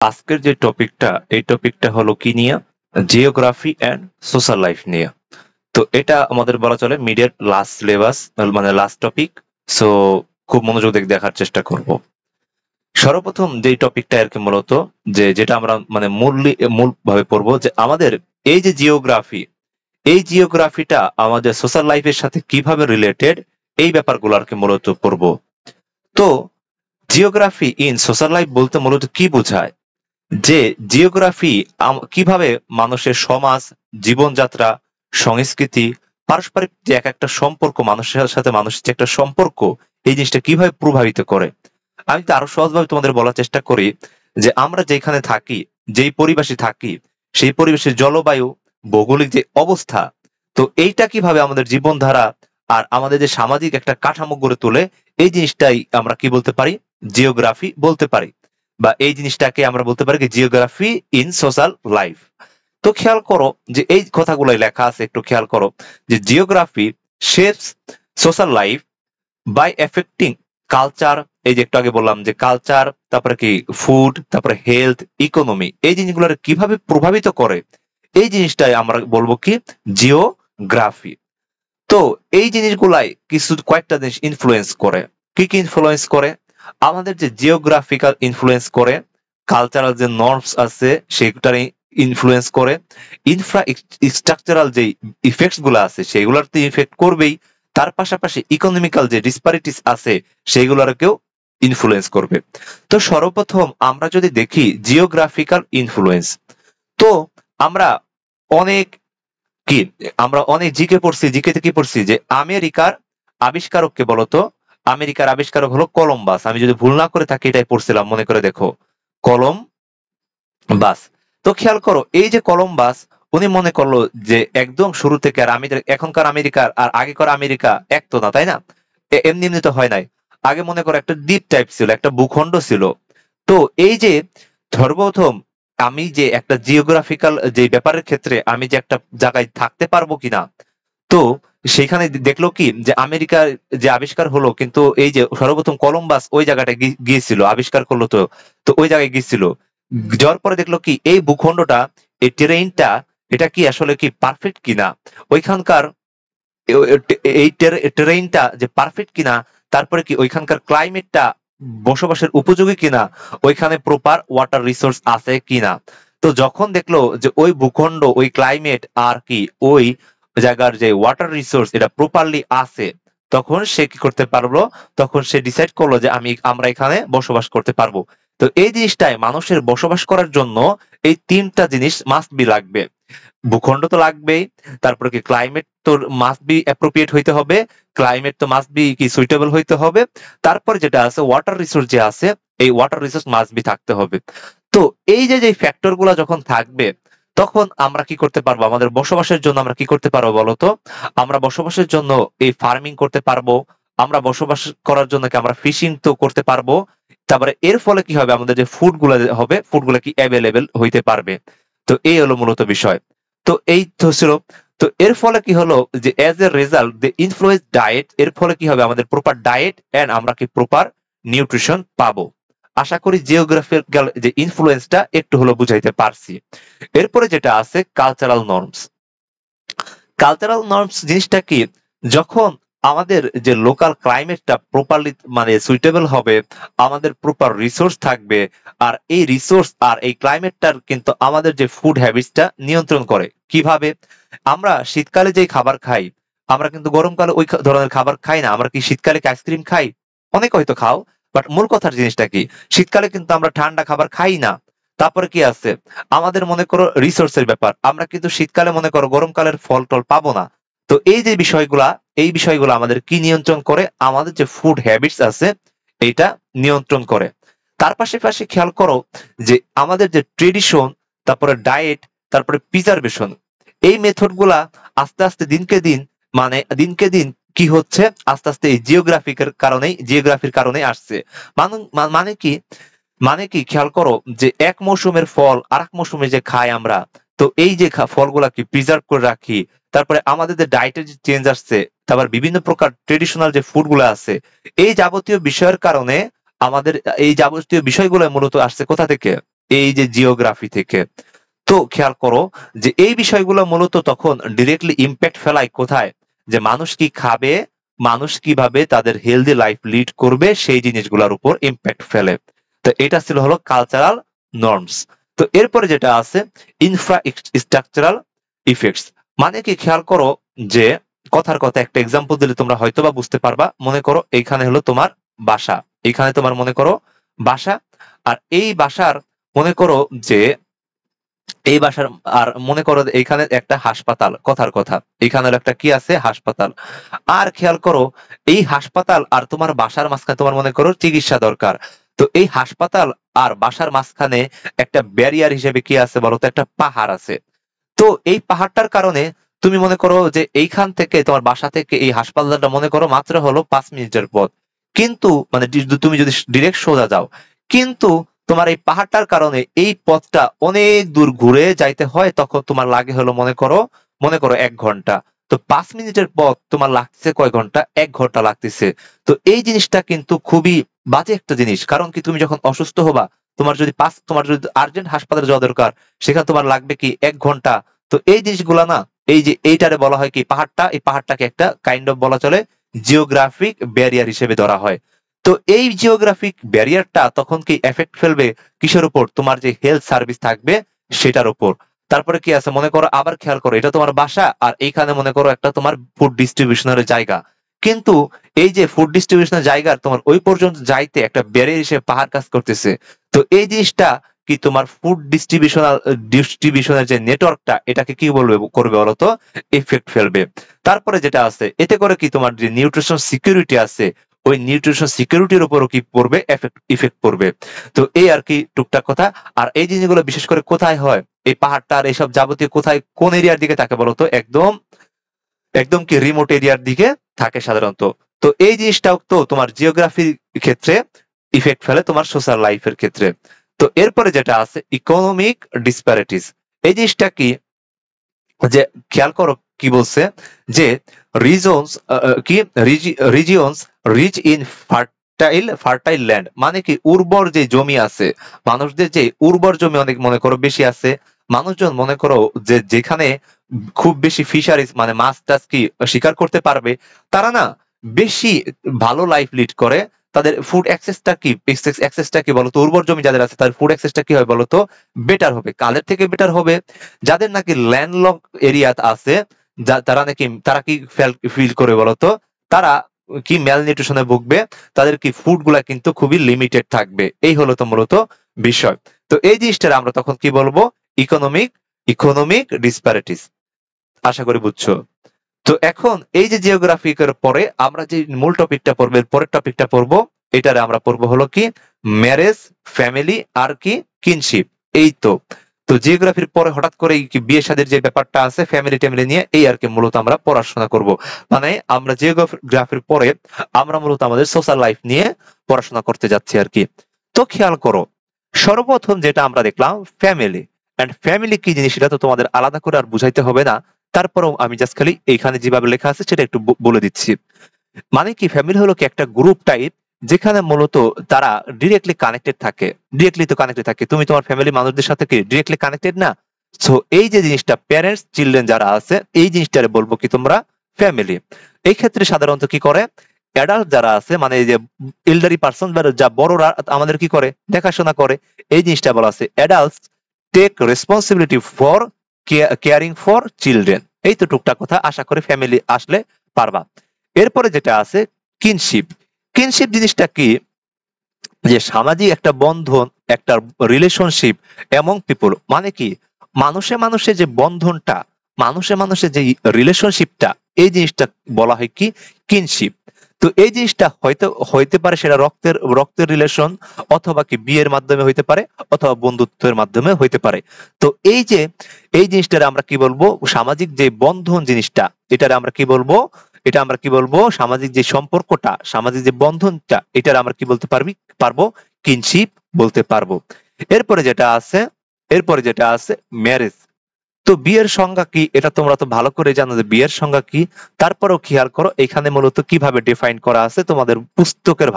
আজকের যে টপিকটা, এই টপিকটা হলো কি নিয়ে? জিওগ্রাফি অ্যান্ড সোশ্যাল লাইফ নিয়ে। তো এটা আমাদের বলা চলে মিডের লাস্ট সিলেবাস, মানে লাস্ট টপিক। সো খুব মনোযোগ দিয়ে দেখার চেষ্টা করব। সর্বপ্রথম যে টপিকটা আর কি মূলত, যেটা আমরা মানে মূল ভাবে পড়বো, যে আমাদের এই যে জিওগ্রাফি, এই জিওগ্রাফিটা আমাদের সোশ্যাল লাইফের সাথে কিভাবে রিলেটেড, এই ব্যাপারগুলো আর কি মূলত পড়বো। তো জিওগ্রাফি ইন সোশ্যাল লাইফ বলতে মূলত কি বোঝায়? যে জিওগ্রাফি কিভাবে মানুষের সমাজ, জীবনযাত্রা, সংস্কৃতি, পারস্পরিক যে এক একটা সম্পর্ক, মানুষের সাথে মানুষের যে একটা সম্পর্ক, এই জিনিসটা কিভাবে প্রভাবিত করে। আমি তো আরো সহজভাবে তোমাদের বলার চেষ্টা করি, যে আমরা যেখানে থাকি, যেই পরিবেশে থাকি, সেই পরিবেশের জলবায়ু, ভৌগোলিক যে অবস্থা, তো এইটা কিভাবে আমাদের জীবনধারা আর আমাদের যে সামাজিক একটা কাঠামো গড়ে তোলে, এই জিনিসটাই আমরা কি বলতে পারি? জিওগ্রাফি বলতে পারি। বা এই জিনিসটাকে আমরা বলতে পারি জিওগ্রাফি ইন সোশ্যাল লাইফ। তো খেয়াল করো যে এই কথাগুলো লেখা আছে, একটু খেয়াল করো যে geography shapes social life by affecting culture. এই যে একটু আগে বললাম যে কালচার, তারপরে কি ফুড, তারপরে হেলথ, ইকোনমি, এই জিনিসগুলো কিভাবে প্রভাবিত করে, এই জিনিসটাই আমরা বলবো কি? জিওগ্রাফি। তো এই জিনিসগুলাই কয়েকটা জিনিস ইনফ্লুয়েন্স করে। কি কি ইনফ্লুয়েন্স করে? আমাদের যে জিওগ্রাফিক্যাল ইনফ্লুয়েন্স করে, কালচারাল যে নর্মস আছে সেটার ইনফ্লুয়েন্স করে, স্ট্রাকচারাল যে ইফেক্টস গুলো আছে সেগুলোর তো ইফেক্ট করবেই। তার পাশাপাশি ইকোনমিক্যাল যে ডিসপারিটিস আছে সেইগুলোকেও ইনফ্লুয়েন্স করবে। তো সর্বপ্রথম আমরা যদি দেখি জিওগ্রাফিক্যাল ইনফ্লুয়েন্স, তো আমরা অনেক কি আমরা অনেক জিকে পড়ছি। জিকেতে কি পড়ছি? যে আমেরিকার আবিষ্কারক কে বলতো? আমেরিকার আবিষ্কারক হলো কলম্বাস। আমি যদি ভুল না করে থাকি এটাই পড়ছিলাম, মনে করে দেখো, কলম্বাস। তো খেয়াল করো এই যে কলম্বাস, উনি মনে করলো যে একদম শুরু থেকে, আর এখনকার আমেরিকার আর আগেকার আমেরিকা এক তো না, তাই না? এমনি এমনি তো হয় নাই। আগে মনে করো একটা দ্বীপ টাইপ ছিল, একটা ভূখণ্ড ছিল। তো এই যে সর্বপ্রথম আমি যে একটা জিওগ্রাফিক্যাল যে ব্যাপারের ক্ষেত্রে আমি যে একটা জায়গায় থাকতে পারবো কিনা, তো সেখানে দেখলো কি যে আমেরিকার যে আবিষ্কার হলো, কিন্তু এই যে সর্বপ্রথম কলম্বাস ওই জায়গাটা গিয়েছিল, আবিষ্কার করলো। তো তো ওই জায়গায় গিয়েছিল, যাওয়ার পরে দেখলো কি এই ভূখণ্ডটা, এই টেরেইনটা, এটা কি আসলে কি পারফেক্ট কিনা, ওইখানকার এই টেরেইনটা যে পারফেক্ট কিনা, তারপরে কি ওইখানকার ক্লাইমেটটা বসবাসের উপযোগী কিনা, ওইখানে প্রপার ওয়াটার রিসোর্স আছে কিনা। তো যখন দেখলো যে ওই ভূখণ্ড, ওই ক্লাইমেট আর কি ওই জায়গার যে ওয়াটার রিসোর্স এটা প্রপারলি আছে, তখন সে কি করতে পারলো? তখন সে ডিসাইড করলো যে আমরা এখানে বসবাস করতে পারবো। তো এই জিনিসটাই মানুষের বসবাস করার জন্য এই তিনটা জিনিস মাস্ট বি লাগবে। ভূখণ্ড তো লাগবেই, তারপরে কি ক্লাইমেট তো মাস্ট বি অ্যাপ্রোপ্রিয়েট হইতে হবে, ক্লাইমেট তো মাস্ট বি কি সুইটেবল হইতে হবে, তারপরে যেটা আছে ওয়াটার রিসোর্স যে আছে, এই ওয়াটার রিসোর্স মাস্ট বি থাকতে হবে। তো এই যে ফ্যাক্টর গুলা যখন থাকবে, তখন আমরা কি করতে পারবো? আমাদের বসবাসের জন্য আমরা কি করতে পারবো বলতো? আমরা বসবাসের জন্য এই ফার্মিং করতে পারবো, আমরা বসবাস করার জন্য কি আমরা ফিশিং তো করতে পারবো। তারপরে এর ফলে কি হবে? আমাদের যে ফুড গুলা হবে, ফুড গুলা কি অ্যাভেলেবেল হইতে পারবে। তো এই হলো মূলত বিষয়। তো এই তো ছিল। তো এর ফলে কি হলো যে as a result the influence diet, এর ফলে কি হবে? আমাদের প্রপার ডায়েট এন্ড আমরা কি প্রপার নিউট্রিশন পাবো। আশা করি জিওগ্রাফিক্যাল যে ইনফ্লুয়েন্সটা একটু হলো বুঝাইতে পারছি। এরপরে যেটা আছে কালচারাল নর্মস। কালচারাল নর্মস জিনিসটা কি? যখন আমাদের যে লোকাল ক্লাইমেটটা প্রপারলি মানে সুইটেবল হবে, আমাদের প্রপার রিসোর্স থাকবে, আর এই রিসোর্স আর এই ক্লাইমেটটার কিন্তু আমাদের যে ফুড হ্যাবিটসটা নিয়ন্ত্রণ করে। কিভাবে? আমরা শীতকালে যে খাবার খাই, আমরা কিন্তু গরমকালে ওই ধরনের খাবার খাই না। আমরা কি শীতকালে আইসক্রিম খাই? অনেক হয়তো খাও, বাট মূল কথার জিনিসটা কি? শীতকালে কিন্তু আমরা ঠান্ডা খাবার খাই না। তারপরে কি আছে? আমাদের মনে করো রিসোর্সের ব্যাপার, আমরা কিন্তু শীতকালে মনে করো গরমকালের ফল টল পাবো না। তো এই যে বিষয়গুলা, এই বিষয়গুলো আমাদের কি নিয়ন্ত্রণ করে? আমাদের যে ফুড হ্যাবিটস আছে এইটা নিয়ন্ত্রণ করে। তার পাশাপাশি খেয়াল করো যে আমাদের যে ট্রেডিশন, তারপরে ডায়েট, তারপরে প্রিজার্ভেশন, এই মেথড গুলা আস্তে আস্তে দিনকে দিন কি হচ্ছে? আস্তে আস্তে এই জিওগ্রাফির কারণেই আসছে। মানে কি? মানে কি খেয়াল করো যে এক মৌসুমের ফল আরেক মৌসুমে যে খাই আমরা, তো এই যে ফলগুলা কি প্রিজার্ভ করে রাখি, তারপরে আমাদের যে ডায়েটের যে চেঞ্জ আসছে, তারপর বিভিন্ন প্রকার ট্রেডিশনাল যে ফুড গুলো আছে, এই যাবতীয় বিষয়ের কারণে আমাদের এই যাবতীয় বিষয়গুলো মূলত আসছে কোথা থেকে? এই যে জিওগ্রাফি থেকে। তো খেয়াল করো যে এই বিষয়গুলো মূলত তখন ডিরেক্টলি ইম্প্যাক্ট ফেলায় কোথায়, যে মানুষ কি খাবে, মানুষ কিভাবে তাদের হেলদি লাইফ লিড করবে, সেই জিনিসগুলোর উপর ইম্প্যাক্ট ফেলে। তো এটা ছিল হলো কালচারাল নর্মস। তো এরপরে যেটা আছে ইনফ্রাস্ট্রাকচারাল ইফেক্টস, মানে কি খেয়াল করো যে কথার কথা একটা এক্সাম্পল দিলে তোমরা হয়তোবা বুঝতে পারবা। মনে করো এইখানে হলো তোমার বাসা, এখানে তোমার মনে করো বাসা, আর এই বাসার মনে করো যে এই বাসার, আর মনে করো যে এইখানে একটা হাসপাতাল, কথার কথা এখানে একটা কি আছে, হাসপাতাল। আর খেয়াল করো এই হাসপাতাল আর তোমার বাসার মাঝখানে তোমার মনে করো চিকিৎসা দরকার। তো এই হাসপাতাল আর বাসার মাঝখানে একটা ব্যারিয়ার হিসেবে কি আছে বলতো, একটা পাহাড় আছে। তো এই পাহাড়টার কারণে তুমি মনে করো যে এইখান থেকে তোমার বাসা থেকে এই হাসপাতালটা মনে করো মাত্র হলো 5 মিনিটের পথ, কিন্তু মানে তুমি যদি ডিরেক্ট সোজা যাও, কিন্তু তোমার এই পাহাড়টার কারণে এই পথটা অনেক দূর ঘুরে যাইতে হয়, তখন তোমার লাগে হলো মনে করো 1 ঘন্টা। তো 5 মিনিটের পথ তোমার লাগছে কয় ঘন্টা, 1 ঘন্টা লাগতেছে। তো এই জিনিসটা কিন্তু খুবই বাজে একটা জিনিস, কারণ কি তুমি যখন অসুস্থ হবা, তোমার যদি আর্জেন্ট হাসপাতালে যাওয়া দরকার, সেখানে তোমার লাগবে কি 1 ঘন্টা। তো এই জিনিসগুলা না, এই যে এইটারে বলা হয় কি পাহাড়টা, এই পাহাড়টাকে একটা কাইন্ড অফ বলা চলে জিওগ্রাফিক ব্যারিয়ার হিসেবে ধরা হয়। তো এই জিওগ্রাফিক ব্যারিয়ারটা তখন কি এফেক্ট ফেলবে কিসের উপর, তোমার যে হেলথ সার্ভিস থাকবে সেটার উপর। তারপরে কি আছে মনে করো, আবার খেয়াল করো এটা তোমার বাসা, আর এইখানে মনে করো একটা তোমার ফুড ডিস্ট্রিবিউশনের জায়গা, কিন্তু এই যে ফুড ডিস্ট্রিবিউশনের জায়গার তোমার ওই পর্যন্ত যাইতে একটা ব্যারিয়ার হিসেবে পাহাড় কাজ করতেছে। তো এই জিনিসটা কি তোমার ফুড ডিস্ট্রিবিউশনের যে নেটওয়ার্কটা, এটাকে কি করবে বলতো, এফেক্ট ফেলবে। তারপরে যেটা আছে, এতে করে কি তোমার যে নিউট্রিশন সিকিউরিটি আছে, ওই নিউট্রিশন সিকিউরিটির উপরও কি পড়বে, ইফেক্ট পড়বে। তো এই আর কি টুকটাক কথা। আর এই জিনিসগুলো বিশেষ করে কোথায় হয়, এই পাহাড়টার এইসব যাবতীয় কোথায় কোন এরিয়ার দিকে থাকে বলতো, একদম একদম কি রিমোট এরিয়ার দিকে থাকে সাধারণত। তো এই জিনিসটাও তো তোমার জিওগ্রাফির ক্ষেত্রে ইফেক্ট ফেলে তোমার সোশ্যাল লাইফের ক্ষেত্রে। তো এরপরে যেটা আছে ইকোনমিক ডিসপ্যারিটিস, এই জিনিসটা কি, যে খেয়াল করো কি বলছে, যে রিজনস কি regions rich in fertile land, মানে কি উর্বর যে জমি আছে, মানুষদের যে উর্বর জমি অনেক মনে করো বেশি আছে, মানুষজন মনে করো যে যেখানে খুব বেশি ফিশারিজ মানে মাছ টাছ কি শিকার করতে পারবে, তারা না বেশি ভালো লাইফ লিড করে। তাদের ফুড অ্যাক্সেসটা কি বলতো, উর্বর জমি যাদের আছে তাদের ফুড অ্যাক্সেসটা কি হয় বলতো, বেটার হবে। কাদের থেকে বেটার হবে, যাদের নাকি ল্যান্ডলক এরিয়া আছে, তারা কি ফিল করে বলতো, তারা কি ম্যালনিউট্রিশনে ভুগবে, তাদের কি ফুড গুলা কিন্তু খুবই লিমিটেড থাকবে। এই হলো তো মূলত বিষয়। তো এই জিনিসটা আমরা তখন কি বলবো, ইকোনমিক ডিসপ্যারিটিস। আশা করি বুঝছো। তো এখন এই যে জিওগ্রাফিকের পরে আমরা যে মূল টপিকটা পড়বো, পরের টপিকটা পড়বো, এটারে আমরা পড়বো হলো কি ম্যারেজ, ফ্যামিলি আর কি কিনশিপ। এই তো। তো জিওগ্রাফির পরে হঠাৎ করে কি বিয়ে শাদীর যে ব্যাপারটা আছে ফ্যামিলি ট্যামিলি নিয়ে, এই আর কি মূলত আমরা পড়াশোনা করব। মানে আমরা জিওগ্রাফির পরে আমরা মূলত আমাদের সোশ্যাল লাইফ নিয়ে পড়াশোনা করতে যাচ্ছি আর কি। তো খেয়াল করো, সর্বপ্রথম যেটা আমরা দেখলাম ফ্যামিলি। এন্ড ফ্যামিলি কি জিনিস সেটা তো তোমাদের আলাদা করে আর বুঝাইতে হবে না, তারপরেও আমি জাস্ট খালি এইখানে যেভাবে লেখা আছে সেটা একটু বলে দিচ্ছি। মানে কি ফ্যামিলি হলো কি একটা গ্রুপ টাইপ, যেখানে মূলত তারা ডিরেক্টলি কানেক্টেড থাকে। তুমি তোমার ফ্যামিলি মানুষদের সাথে কি ডিরেক্টলি কানেক্টেড না। সো এই যে জিনিসটা প্যারেন্টস চিলড্রেন যারা আছে, এই জিনিসটারে বলবো কি তোমরা ফ্যামিলি। এই ক্ষেত্রে সাধারণত কি করে, অ্যাডাল্ট যারা আছে মানে এই যে এল্ডারি পার্সন, যা বড়রা আমাদের কি করে দেখাশোনা করে, এই জিনিসটা বলা আছে adults take responsibility for caring for children. এই তো টুকটাক কথা, আশা করি ফ্যামিলি আসলে পারবা। এরপরে যেটা আছে কিনশিপ। কিনশিপ জিনিসটা কি, যে সামাজিক একটা বন্ধন, একটা রিলেশনশিপ এমং পিপল, মানে কি মানুষে যে বন্ধনটা, মানুষে যে রিলেশনশিপটা, এই জিনিসটা বলা হয় কি কিনশিপ। তো এই জিনিসটা হয়তো হইতে পারে সেটা রক্তের রিলেশন, অথবা কি বিয়ের মাধ্যমে হইতে পারে, অথবা বন্ধুত্বের মাধ্যমে হইতে পারে। তো এই জিনিসটারে আমরা কি বলবো, সামাজিক যে বন্ধন জিনিসটা, এটারে আমরা কি বলবো, সামাজিক যে সম্পর্কটা, সামাজিক যে বন্ধনটা, এটার আমরা কি বলতে পারবো কিনশিপ বলতে পারবো। এরপরে যেটা আছে ম্যারেজ। তো বিয়ের সংজ্ঞা কি এটা তোমরা তো ভালো করে জানো যে বিয়ের সংজ্ঞা কি। তারপরেও খেয়াল করো এখানে মূলত কিভাবে ডিফাইন করা আছে তোমাদের পুস্তকের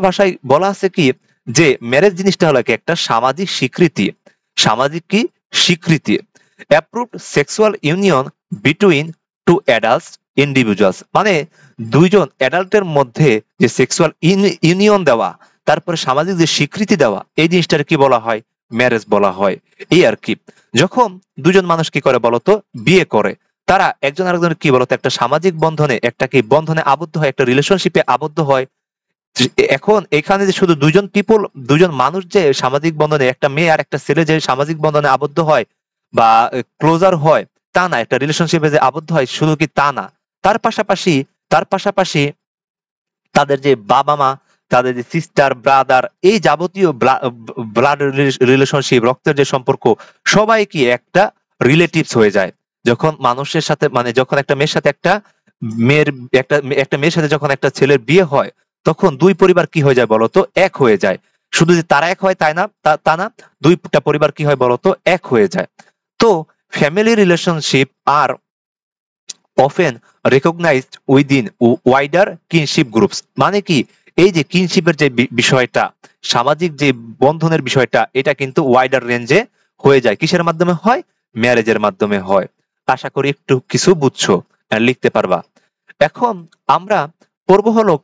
ভাষায় বলা আছে কি, যে ম্যারেজ জিনিসটা হলো কি একটা সামাজিক স্বীকৃতি, সামাজিক কি স্বীকৃতি, approved sexual union between two adults individuals, মানে দুইজন অ্যাডাল্টের মধ্যে যে সেক্সুয়াল ইউনিয়ন দেওয়া, তারপরে সামাজিক যে স্বীকৃতি দেওয়া, এই জিনিসটার কি বলা হয়? ম্যারেজ বলা হয়। এই আর কি, যখন দুজন মানুষ কি করে বলতো, বিয়ে করে, তারা একজন আরেকজন কি বলতো একটা সামাজিক বন্ধনে, একটা কি বন্ধনে আবদ্ধ হয়, একটা রিলেশনশিপে আবদ্ধ হয়। এখন এখানে যে শুধু দুজন মানুষ যে সামাজিক বন্ধনে, একটা মেয়ে আর একটা ছেলে যে সামাজিক বন্ধনে আবদ্ধ হয় বা ক্লোজার হয় তা না, একটা রিলেশনশিপে যে আবদ্ধ হয় শুধু কি তা না, তার পাশাপাশি তার পাশাপাশি তাদের যে বাবা মা, তাদের যে সিস্টার ব্রাদার, এই যাবতীয় ব্লাড রিলেশনশিপ, রক্তের যে সম্পর্ক, সবাই কি একটা রিলেটিভস হয়ে যায়। যখন মানুষের সাথে, মানে যখন একটা মেয়ের সাথে একটা মেয়ের একটা মেয়ের সাথে যখন একটা ছেলের বিয়ে হয়, তখন দুই পরিবার কি হয়ে যায় বলতো, এক হয়ে যায়। শুধু যে তারা এক হয় তাই না, তা না, দুইটা পরিবার কি হয় বলতো, এক হয়ে যায়। তো ফ্যামিলি রিলেশনশিপ আর often recognized within wider kinship groups, মানে কি, এই যে কিনশিপের যে বিষয়টা, সামাজিক যে বন্ধনের বিষয়টা, এটা কিন্তু ওয়াইডার রেঞ্জে হয়ে যায়। কিসের মাধ্যমে হয়? ম্যারেজের মাধ্যমে হয়। আশা করি একটু কিছু বুঝছো আর লিখতে পারবা। এখন আমরা পড়ব হলো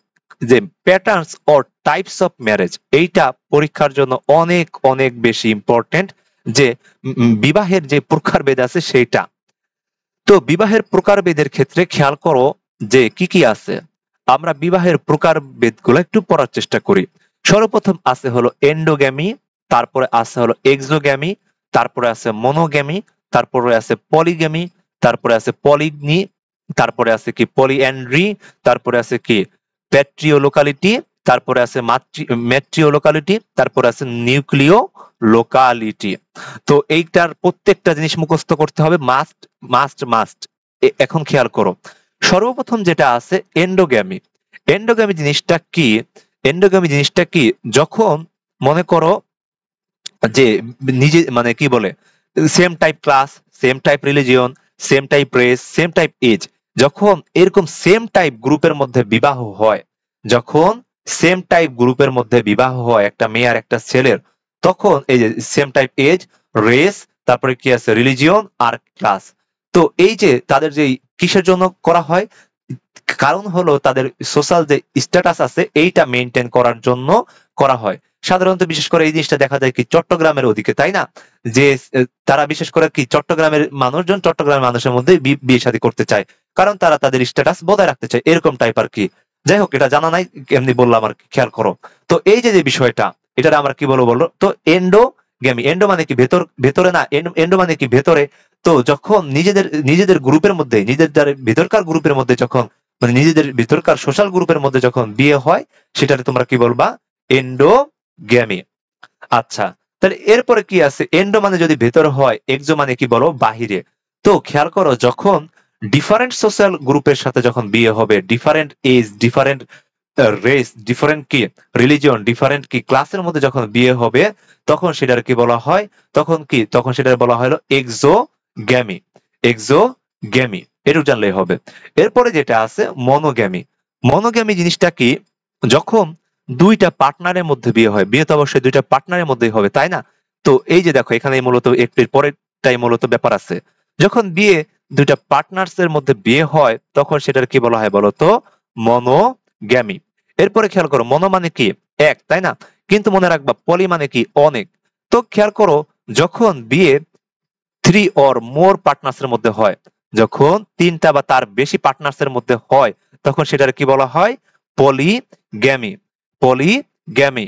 যে patterns or types of marriage. এইটা পরীক্ষার জন্য অনেক অনেক বেশি ইম্পর্টেন্ট, যে বিবাহের যে প্রকারভেদ আছে সেইটা। তো বিবাহের প্রকারভেদের ক্ষেত্রে খেয়াল করো যে কি কি আছে। আমরা বিবাহের প্রকারভেদগুলো একটু পড়ার চেষ্টা করি। সর্বপ্রথম আছে হলো এন্ডোগ্যামি, তারপরে আছে হলো এক্সোগ্যামি, তারপরে আছে মনোগ্যামি, তারপরে আছে পলিগ্যামি, তারপরে আছে পলিগনি, তারপরে আছে কি পলিঅ্যান্ড্রি, তারপরে আছে কি প্যাট্রিও লোকালিটি, তারপরে আছে ম্যাট্রিও লোকালিটি, তারপরে আছে নিউক্লিও লোকালিটি। তো এইটার প্রত্যেকটা জিনিস মুখস্থ করতে হবে, মাস্ট মাস্ট মাস্ট। এখন খেয়াল করো, সর্বপ্রথম যেটা আছে এন্ডোগ্যামি। এন্ডোগ্যামি জিনিসটা কি? এন্ডোগ্যামি জিনিসটা কি, যখন মনে করো যে নিজে, মানে কি বলে, same type class, same type religion, same type race, same type age, যখন এরকম সেম টাইপ গ্রুপের মধ্যে বিবাহ হয়, যখন সেম টাইপ গ্রুপের মধ্যে বিবাহ হয় একটা মেয়ে আর একটা ছেলের, তখন এই যে সেম টাইপ এজ, রেস, তারপরে কি আছে রিলিজিয়ন আর ক্লাস। তো এই যে তাদের যে কিসের জন্য করা হয়, কারণ হলো তাদের সোশ্যাল যে স্ট্যাটাস আছে এইটা মেনটেন করার জন্য করা হয়। সাধারণত বিশেষ করে এই জিনিসটা দেখা যায় কি চট্টগ্রামের ওদিকে, তাই না? যে তারা বিশেষ করে কি চট্টগ্রামের মানুষজন চট্টগ্রামের মানুষের মধ্যে বিয়ে শাদী করতে চায়, কারণ তারা তাদের স্ট্যাটাস বজায় রাখতে চায়, এরকম টাইপ আর কি। যাই হোক, এটা জানা নাই, এমনি বললাম আর কি, খেয়াল করো। তো এই যে যে বিষয়টা, এটা আমরা কি বলবো বলো তো, এন্ডোগ্যামি। এন্ডো মানে কি ভেতর, ভেতরে না, এন্ডো মানে কি ভেতরে। তো যখন নিজেদের নিজেদের গ্রুপের মধ্যে, নিজেদের ভেতরকার গ্রুপের মধ্যে যখন, মানে নিজেদের ভিতরকার সোশ্যাল গ্রুপের মধ্যে যখন বিয়ে হয়, সেটাতে তোমরা কি বলবা? এন্ডোগ্যামি। আচ্ছা, তাহলে এরপরে কি আছে? এন্ডো মানে যদি ভেতর হয়, এক্সো মানে কি বলো, বাহিরে। তো খেয়াল করো, যখন ডিফারেন্ট সোশ্যাল গ্রুপের সাথে যখন বিয়ে হবে, different age, different race, different কি রিলিজিয়ন, ডিফারেন্ট কি ক্লাসের মধ্যে যখন বিয়ে হবে, তখন সেটার কি বলা হয়? তখন কি, তখন সেটার বলা হলো এক্সোগ্যামি। এক্সোগ্যামি, এটুকু জানলেই হবে। এরপরে যেটা আছে মনোগ্যামি। মনোগ্যামি জিনিসটা কি, যখন দুইটা পার্টনারের মধ্যে বিয়ে হয়, বিয়ে তো অবশ্যই দুইটা পার্টনারের মধ্যেই হবে, তাই না? তো এই যে দেখো, এখানে মূলত একটু পরেরটাই মূলত ব্যাপার আছে। যখন বিয়ে দুইটা পার্টনার্স এর মধ্যে বিয়ে হয়, তখন সেটার কি বলা হয় বলতো? মনোগ্যামি। এরপরে খেয়াল করো, মনো মানে কি এক, তাই না? কিন্তু মনে রাখবা পলি মানে কি অনেক। তো খেয়াল করো, যখন বিয়ে 3 or more পার্টনার্স এর মধ্যে হয়, যখন তিনটা বা তার বেশি পার্টনার্স এর মধ্যে হয়, তখন সেটার কি বলা হয়? পলিগ্যামি। পলিগ্যামি।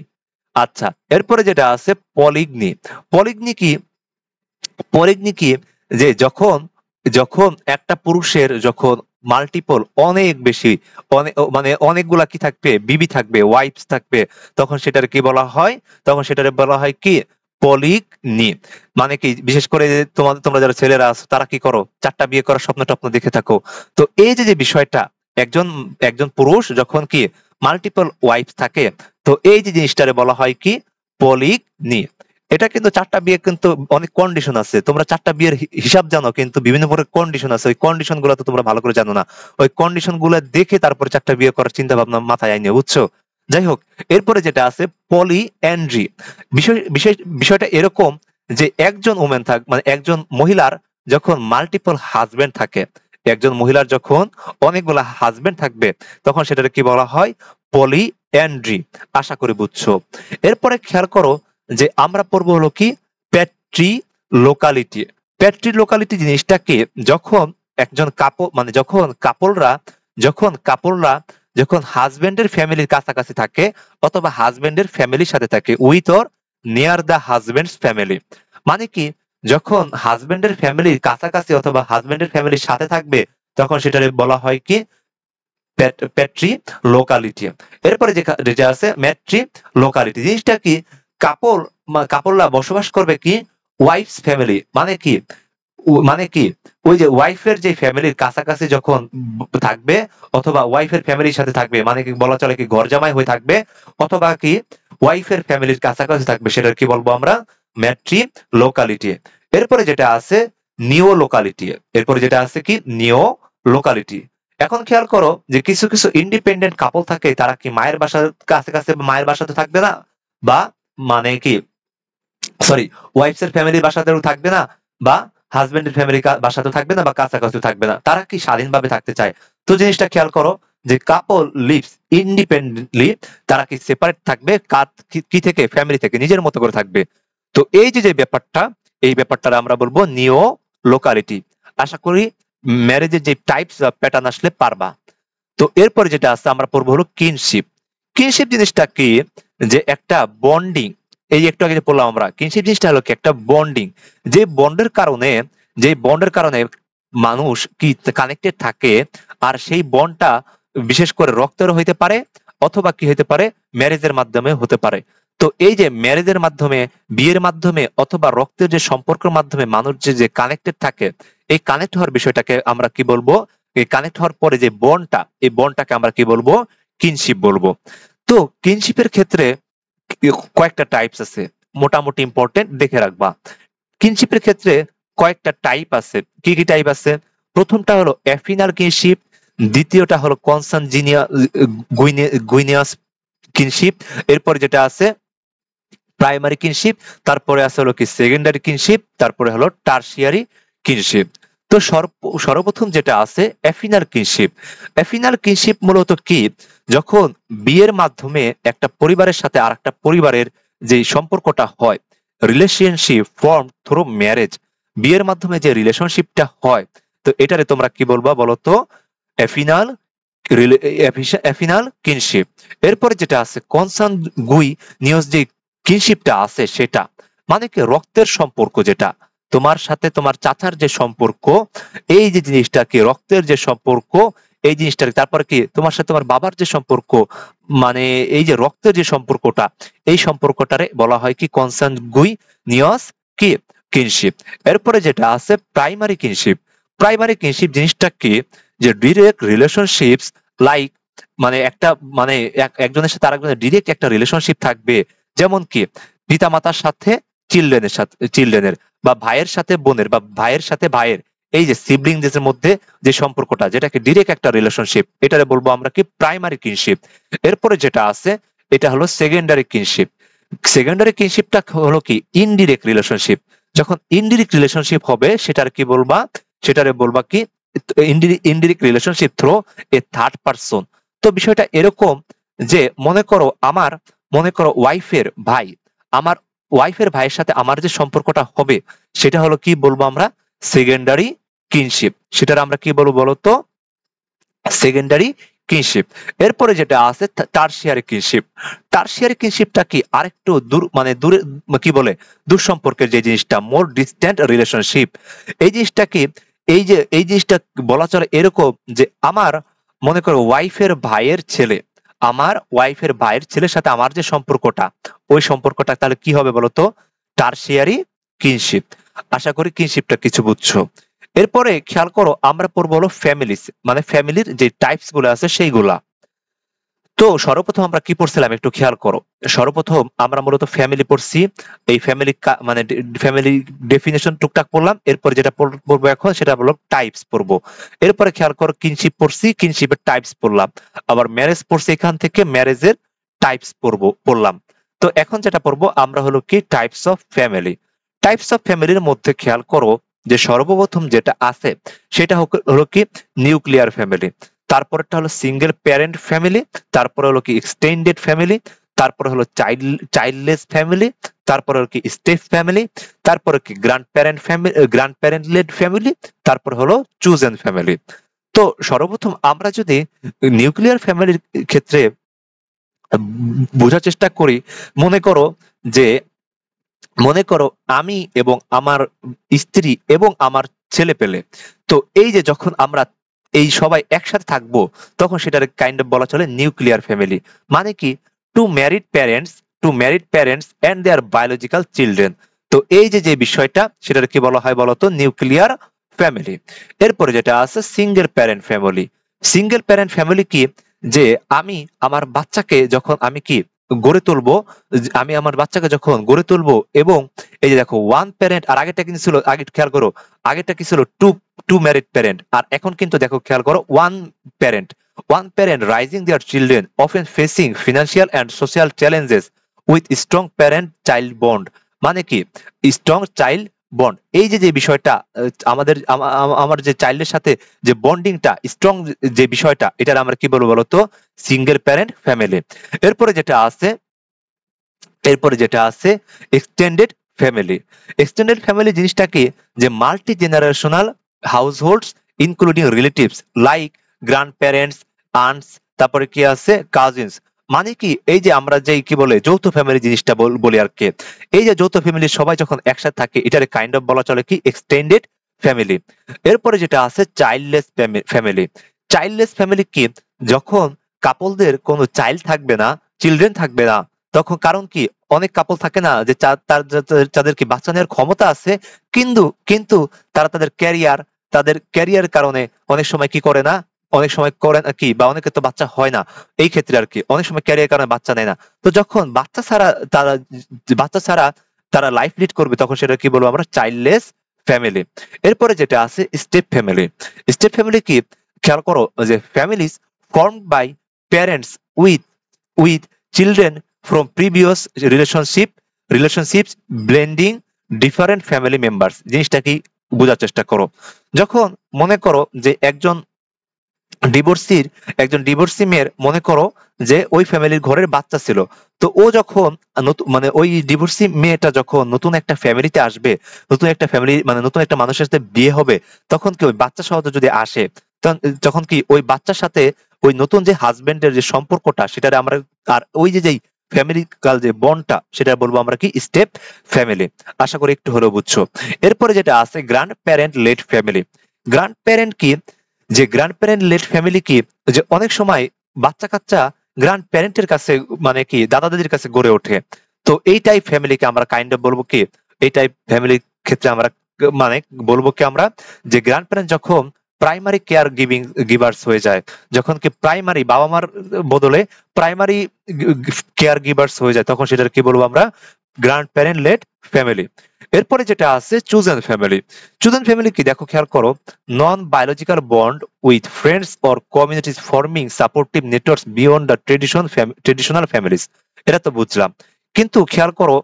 আচ্ছা, এরপরে যেটা আছে পলিগনি। পলিগনি কি? পলিগনি কি, যে যখন যখন একটা পুরুষের যখন মাল্টিপল, অনেক বেশি, মানে অনেকগুলা কি থাকবে, বিবি থাকবে, ওয়াইফস থাকবে, তখন সেটার কি বলা হয়? তখন সেটার বলা হয় কি? পলিগনি। মানে কি, বিশেষ করে যে তোমরা যারা ছেলেরা আছো, তারা কি করো, 4টা বিয়ে করার স্বপ্ন টপ্ন দেখে থাকো। তো এই যে যে বিষয়টা, একজন একজন পুরুষ যখন কি মাল্টিপল ওয়াইফ থাকে, তো এই যে জিনিসটারে বলা হয় কি? পলিগনি। এটা কিন্তু 4টা বিয়ে কিন্তু অনেক কন্ডিশন আছে, তোমরা 4টা বিয়ের হিসাব জানো, কিন্তু বিভিন্ন প্রকার কন্ডিশন আছে, ওই কন্ডিশন গুলো তো তোমরা ভালো করে জানো না। ওই কন্ডিশন গুলো দেখে তারপরে 4টা বিয়ে করার চিন্তা ভাবনা মাথায় আইনে, বুঝছো? যাই হোক, এরপরে যেটা আছে পলিএন্ড্রি। বিষয়টা এরকম যে একজন ওমেন মানে একজন মহিলার যখন মাল্টিপল হাজবেন্ড থাকে, একজন মহিলার যখন অনেকগুলা হাজবেন্ড থাকবে, তখন সেটাকে কি বলা হয়? পলিএন্ড্রি। আশা করি বুঝছো। এরপরে খেয়াল করো যে আমরা পড়বো হলো কি প্যাট্রি লোকালিটি। প্যাট্রি লোকালিটি জিনিসটা কি? যখন একজন কাপল মানে যখন কাপলরা যখন হাজবেন্ডের ফ্যামিলির কাছাকাছি থাকে অথবা হাজবেন্ডের ফ্যামিলির সাথে থাকে with or near the husband's family. মানে কি, যখন হাজবেন্ডের ফ্যামিলির কাছাকাছি অথবা হাজবেন্ডের ফ্যামিলির সাথে থাকবে, তখন সেটা বলা হয় কি প্যাট্রি লোকালিটি। এরপরে যেটা আছে ম্যাট্রি লোকালিটি। জিনিসটা কি? কাপলরা বসবাস করবে কি ওয়াইফস ফ্যামিলি। মানে কি ওই যে ওয়াইফের যে ফ্যামিলির কাছাকাছি যখন থাকবে অথবা ওয়াইফের ফ্যামিলির সাথে থাকবে, মানে কি বলা চলে কি ঘর জামাই হয়ে থাকবে, অথবা কি ওয়াইফের ফ্যামিলির কাছাকাছি থাকবে, সেটার কি বলবো আমরা? ম্যাট্রি লোকালিটি। এরপরে যেটা আছে নিও লোকালিটি। এরপরে যেটা আছে কি নিও লোকালিটি। এখন খেয়াল করো যে কিছু কিছু ইন্ডিপেন্ডেন্ট কাপল থাকে, তারা কি মায়ের বাসার কাছে মায়ের বাসাতে থাকবে না, বা মানে কি সরি ওয়াইফস এর ফ্যামিলির বাসাতেও থাকবে না, বা হাজবেন্ডের ফ্যামিলির বাসাতেও থাকবে না, বা কাছাকাছি থাকবে না, তারা কি স্বাধীনভাবে থাকতে চায়। তো জিনিসটা খেয়াল করো যে কাপল লিভস ইন্ডিপেন্ডেন্টলি, তারা কি সেপারেট থাকবে কি থেকে? ফ্যামিলি থেকে, নিজের মতো করে থাকবে। তো এই যে ব্যাপারটা, এই ব্যাপারটা আমরা বলবো নিও লোকালিটি। আশা করি ম্যারেজের যে টাইপস বা প্যাটার্ন আসলে পারবা। তো এরপরে যেটা আছে আমরা পড়বো হলো কিনশিপ। কিনশিপ জিনিসটা কি? যে একটা বন্ডিং। এই একটু আগে যে বললাম আমরা, কিনশিপ জিনিসটা হলো কি একটা বন্ডিং, যে বন্ডের কারণে মানুষ কি কানেক্টেড থাকে। আর সেই বন্ডটা বিশেষ করে রক্তের হইতে পারে, অথবা কি হইতে পারে ম্যারেজের মাধ্যমে হতে পারে। তো এই যে ম্যারেজের মাধ্যমে, বিয়ের মাধ্যমে, অথবা রক্তের যে সম্পর্কের মাধ্যমে মানুষ যে কানেক্টেড থাকে, এই কানেক্ট হওয়ার বিষয়টাকে আমরা কি বলবো? এই কানেক্ট হওয়ার পরে যে বন্ডটা, এই বন্ডটাকে আমরা কি বলবো? কিনশিপ বলবো। তো কিনশিপের ক্ষেত্রে কয়েকটা টাইপস আছে, মোটামুটি ইম্পর্টেন্ট, দেখে রাখবা। কিনশিপের ক্ষেত্রে কয়েকটা টাইপ আছে। কি কি টাইপ আছে? প্রথমটা হলো অ্যাফিনাল কিনশিপ, দ্বিতীয়টা হলো গুইনিয়াস কিনশিপ, এরপরে যেটা আছে প্রাইমারি কিনশিপ, তারপরে আছে হলো কি সেকেন্ডারি কিনশিপ, তারপরে হলো টারশিয়ারি কিনশিপ। তো সর্বপ্রথম যেটা আছে অ্যাফিনাল কিনশিপ। অ্যাফিনাল কিনশিপ মূলত কি? যখন বিয়ের মাধ্যমে একটা পরিবারের সাথে আরেকটা পরিবারের যে সম্পর্কটা হয়, রিলেশনশিপ ফর্ম থ্রু ম্যারেজ, বিয়ের মাধ্যমে যে রিলেশনশিপটা হয়, তো এটারে তোমরা কি বলবা বলো তো? অ্যাফিনাল অ্যাফিনাল কিনশিপ। এরপরে যেটা আছে কনসানগুই নিউজ, যে কিনশিপটা আছে সেটা মানে কি রক্তের সম্পর্ক, যেটা তোমার সাথে তোমার চাচার যে সম্পর্ক, এই যে জিনিসটা কি রক্তের যে সম্পর্ক, এই জিনিসটা। তারপরে কি তোমার সাথে তোমার বাবার যে সম্পর্ক, মানে এই যে রক্তের যে সম্পর্কটা, এই সম্পর্কটারে বলা হয় কি কনসানগুই নিউজ কি কিনশিপ। এরপরে যেটা আছে প্রাইমারি কিনশিপ। প্রাইমারি কিনশিপ জিনিসটা কি? যে ডিরেক্ট রিলেশনশিপস, লাইক মানে একটা মানে একজনের সাথে আরেকজনের ডিরেক্ট একটা রিলেশনশিপ থাকবে, যেমন কি পিতামাতার সাথে চিলড্রেনের, বা ভাইয়ের সাথে বোনের, বা ভাইয়ের সাথে ভাইয়ের, এই যে সিবলিংদের মধ্যে যে সম্পর্কটা, যেটাকে ডিরেক্ট একটা রিলেশনশিপ, এটারে বলবো আমরা কি প্রাইমারি কিনশিপ। এরপরে যেটা আছে এটা হলো সেকেন্ডারি কিনশিপ। সেকেন্ডারি কিনশিপটা হলো কি ইনডিরেক্ট রিলেশনশিপ। যখন ইনডিরেক্ট রিলেশনশিপ হবে সেটার কি বলবা? সেটারে বলবা কি indirect relationship through a third person. তো বিষয়টা এরকম যে মনে করো আমার ওয়াইফের ভাইয়ের সাথে আমার যে সম্পর্কটা হবে, সেটা হলো কি বলবো আমরা? Secondary kinship. সেটার আমরা কি বলবো বলতো? Secondary kinship. এরপরে যেটা আছে টারশিয়ারি কিনশিপ। টারশিয়ারি কিনশিপটা কি আরেকটু দূরে কি বলে দূর সম্পর্কের যে জিনিসটা, মোর ডিস্ট্যান্ট রিলেশনশিপ। এই জিনিসটা কি? এই জিনিসটা বলা চলে এরকম যে আমার মনে করো ওয়াইফের ভাইয়ের ছেলের সাথে আমার যে সম্পর্কটা, ওই সম্পর্কটা তাহলে কি হবে বলতো? Tertiary kinship. আশা করি কিনশিপটা কিছু বুঝছো। এরপরে খেয়াল করো আমরা পড়বো হলো ফ্যামিলিস, মানে ফ্যামিলির যে টাইপস গুলো আছে সেইগুলা। তো সর্বপ্রথম আমরা কি পড়ছিলাম একটু খেয়াল করো। সর্বপ্রথম আমরা মূলত ফ্যামিলি পড়ছি। এই মানে ফ্যামিলি ডেফিনেশন টুকটাক পড়লাম। এরপর যেটা পড়বো এখন সেটা হলো টাইপস পড়বো। এরপরে খেয়াল করো কিনশিপ পড়ছি, কিনশিপের টাইপস পড়লাম। আবার ম্যারেজ পড়ছি, এখান থেকে ম্যারেজের টাইপস পড়লাম। তো এখন যেটা পড়বো আমরা হলো কি types of family. Types of ফ্যামিলির মধ্যে খেয়াল করো যে সর্বপ্রথম যেটা আছে সেটা হলো কি নিউক্লিয়ার ফ্যামিলি, তারপরটা হলো সিঙ্গেল প্যারেন্ট ফ্যামিলি, তারপরে হলো কি এক্সটেন্ডেড ফ্যামিলি, তারপরে হলো চাইল্ডলেস ফ্যামিলি, তারপরে হলো কি স্টেপ ফ্যামিলি, তারপরে কি গ্র্যান্ড প্যারেন্ট লেড ফ্যামিলি, তারপর হলো চুজেন ফ্যামিলি। তো সর্বপ্রথম আমরা যদি নিউক্লিয়ার ফ্যামিলির ক্ষেত্রে বোঝার চেষ্টা করি, মনে করো যে মনে করো আমি এবং আমার স্ত্রী এবং আমার ছেলে পেলে, তো এই যে যখন আমরা এই সবাই একসাথে থাকবো তখন সেটার কাইন্ড অফ বলা চলে নিউক্লিয়ার ফ্যামিলি। মানে কি two married parents and their biological children. তো এই যে যে বিষয়টা সেটার কি বলা হয় বলতো নিউক্লিয়ার ফ্যামিলি। এরপরে যেটা আছে single parent family. Single parent family কি, যে আমি আমার বাচ্চাকে যখন আমি কি গড়ে তুলবো, আমি আমার বাচ্চাকে যখন গড়ে তুলবো এবং এই যে দেখো ওয়ান প্যারেন্ট, আর আগেরটা কিন্তু ছিল, আগে খেয়াল করো আগেরটা কি ছিল টু টু ম্যারিড প্যারেন্ট, আর এখন কিন্তু দেখো খেয়াল করো one parent rising their children often facing financial and social challenges with strong parent child bond. মানে কি স্ট্রং চাইল্ড বন্ড, এই যে যে বিষয়টা আমাদের আমার যে চাইল্ডের সাথে যে বন্ডিংটা স্ট্রং, যে বিষয়টা এটার আমরা কি বলবো বলতো সিঙ্গেল প্যারেন্ট ফ্যামিলি। এরপরে যেটা আছে এরপরে যেটা আছে এক্সটেন্ডেড ফ্যামিলি। এক্সটেন্ডেড ফ্যামিলি জিনিসটা কি, যে multi generational হাউসহোল্ডস including relatives like grand parents, aunts, তারপরে কি আছে কাজিনস। মানে কি এই যে আমরা যে কি বলে যৌথ ফ্যামিলি জিনিসটা বলি আর কি, এই যে যৌথ ফ্যামিলি সবাই যখন একসাথে থাকে এটার কাইন্ড অফ বলা চলে কি এক্সটেন্ডেড ফ্যামিলি। এরপরে যেটা আছে চাইল্ডলেস ফ্যামিলি। চাইল্ডলেস ফ্যামিলি কি, যখন কাপলদের কোনো চাইল্ড থাকবে না, চিলড্রেন থাকবে না, তখন কারণ কি অনেক কাপল থাকে না যে তাদের কি বাচ্চা নেওয়ার ক্ষমতা আছে, কিন্তু কিন্তু তারা তাদের ক্যারিয়ার কারণে অনেক সময় কি করে না, অনেক সময় করে না কি, বা অনেকে তো বাচ্চা হয় না, এই ক্ষেত্রে আর কি অনেক সময় ক্যারিয়ার কারণে বাচ্চা নেয় না। তো যখন বাচ্চা ছাড়া তারা লাইফ লিড করবে তখন সেটা কি বলবো আমরা চাইল্ডলেস ফ্যামিলি। এরপরে যেটা আছে স্টেপ ফ্যামিলি। স্টেপ ফ্যামিলি কি, খেয়াল করো যে families formed by parents with children from previous relationships blending different family members। জিনিসটা কি বোঝার চেষ্টা করো, যখন মনে করো যে একজন ডিভোর্সি মেয়ের মনে করো যে ওই ফ্যামিলির ঘরের বাচ্চা ছিল, তো ও যখন মানে ওই ডিভোর্সি মেয়েটা যখন নতুন একটা ফ্যামিলিতে আসবে, নতুন একটা ফ্যামিলি মানে নতুন একটা মানুষের সাথে বিয়ে হবে, তখন কি ওই বাচ্চা সহ যদি আসে, তখন কি ওই বাচ্চার সাথে ওই নতুন যে হাজবেন্ডের যে সম্পর্কটা সেটা আমরা, আর ওই যে যেই ফ্যামিলি কাল যে বন্ডটা সেটা বলবো আমরা কি স্টেপ ফ্যামিলি। আশা করি একটু হলেও বুঝছো। এরপরে যেটা আছে grandparent led family. Grandparent কি, যে গ্র্যান্ড প্যারেন্ট লেড ফ্যামিলি কি, যে অনেক সময় বাচ্চা কাচ্চা গ্র্যান্ড প্যারেন্টের কাছে মানে কি দাদা দাদির কাছে গড়ে ওঠে। তো এই টাইপ ফ্যামিলিকে আমরা কাইন্ড অফ বলবো কি, এই টাইপ ফ্যামিলির ক্ষেত্রে আমরা মানে বলবো কি আমরা, যে গ্র্যান্ড প্যারেন্ট যখন প্রাইমারি কেয়ার গিভার্স হয়ে যায়, যখন কি প্রাইমারি বাবা মার বদলে প্রাইমারি কেয়ার গিভার্স হয়ে যায়, তখন সেটার কি বলবো আমরা গ্র্যান্ড প্যারেন্ট লেড ফ্যামিলি। এরপরে যেটা আছে চুজেন ফ্যামিলি। চুজেন ফ্যামিলি কি দেখো খেয়াল করো, non biological bond with friends or communities forming supportive networks beyond the traditional families. এটা তো বুঝলাম, কিন্তু খেয়াল করো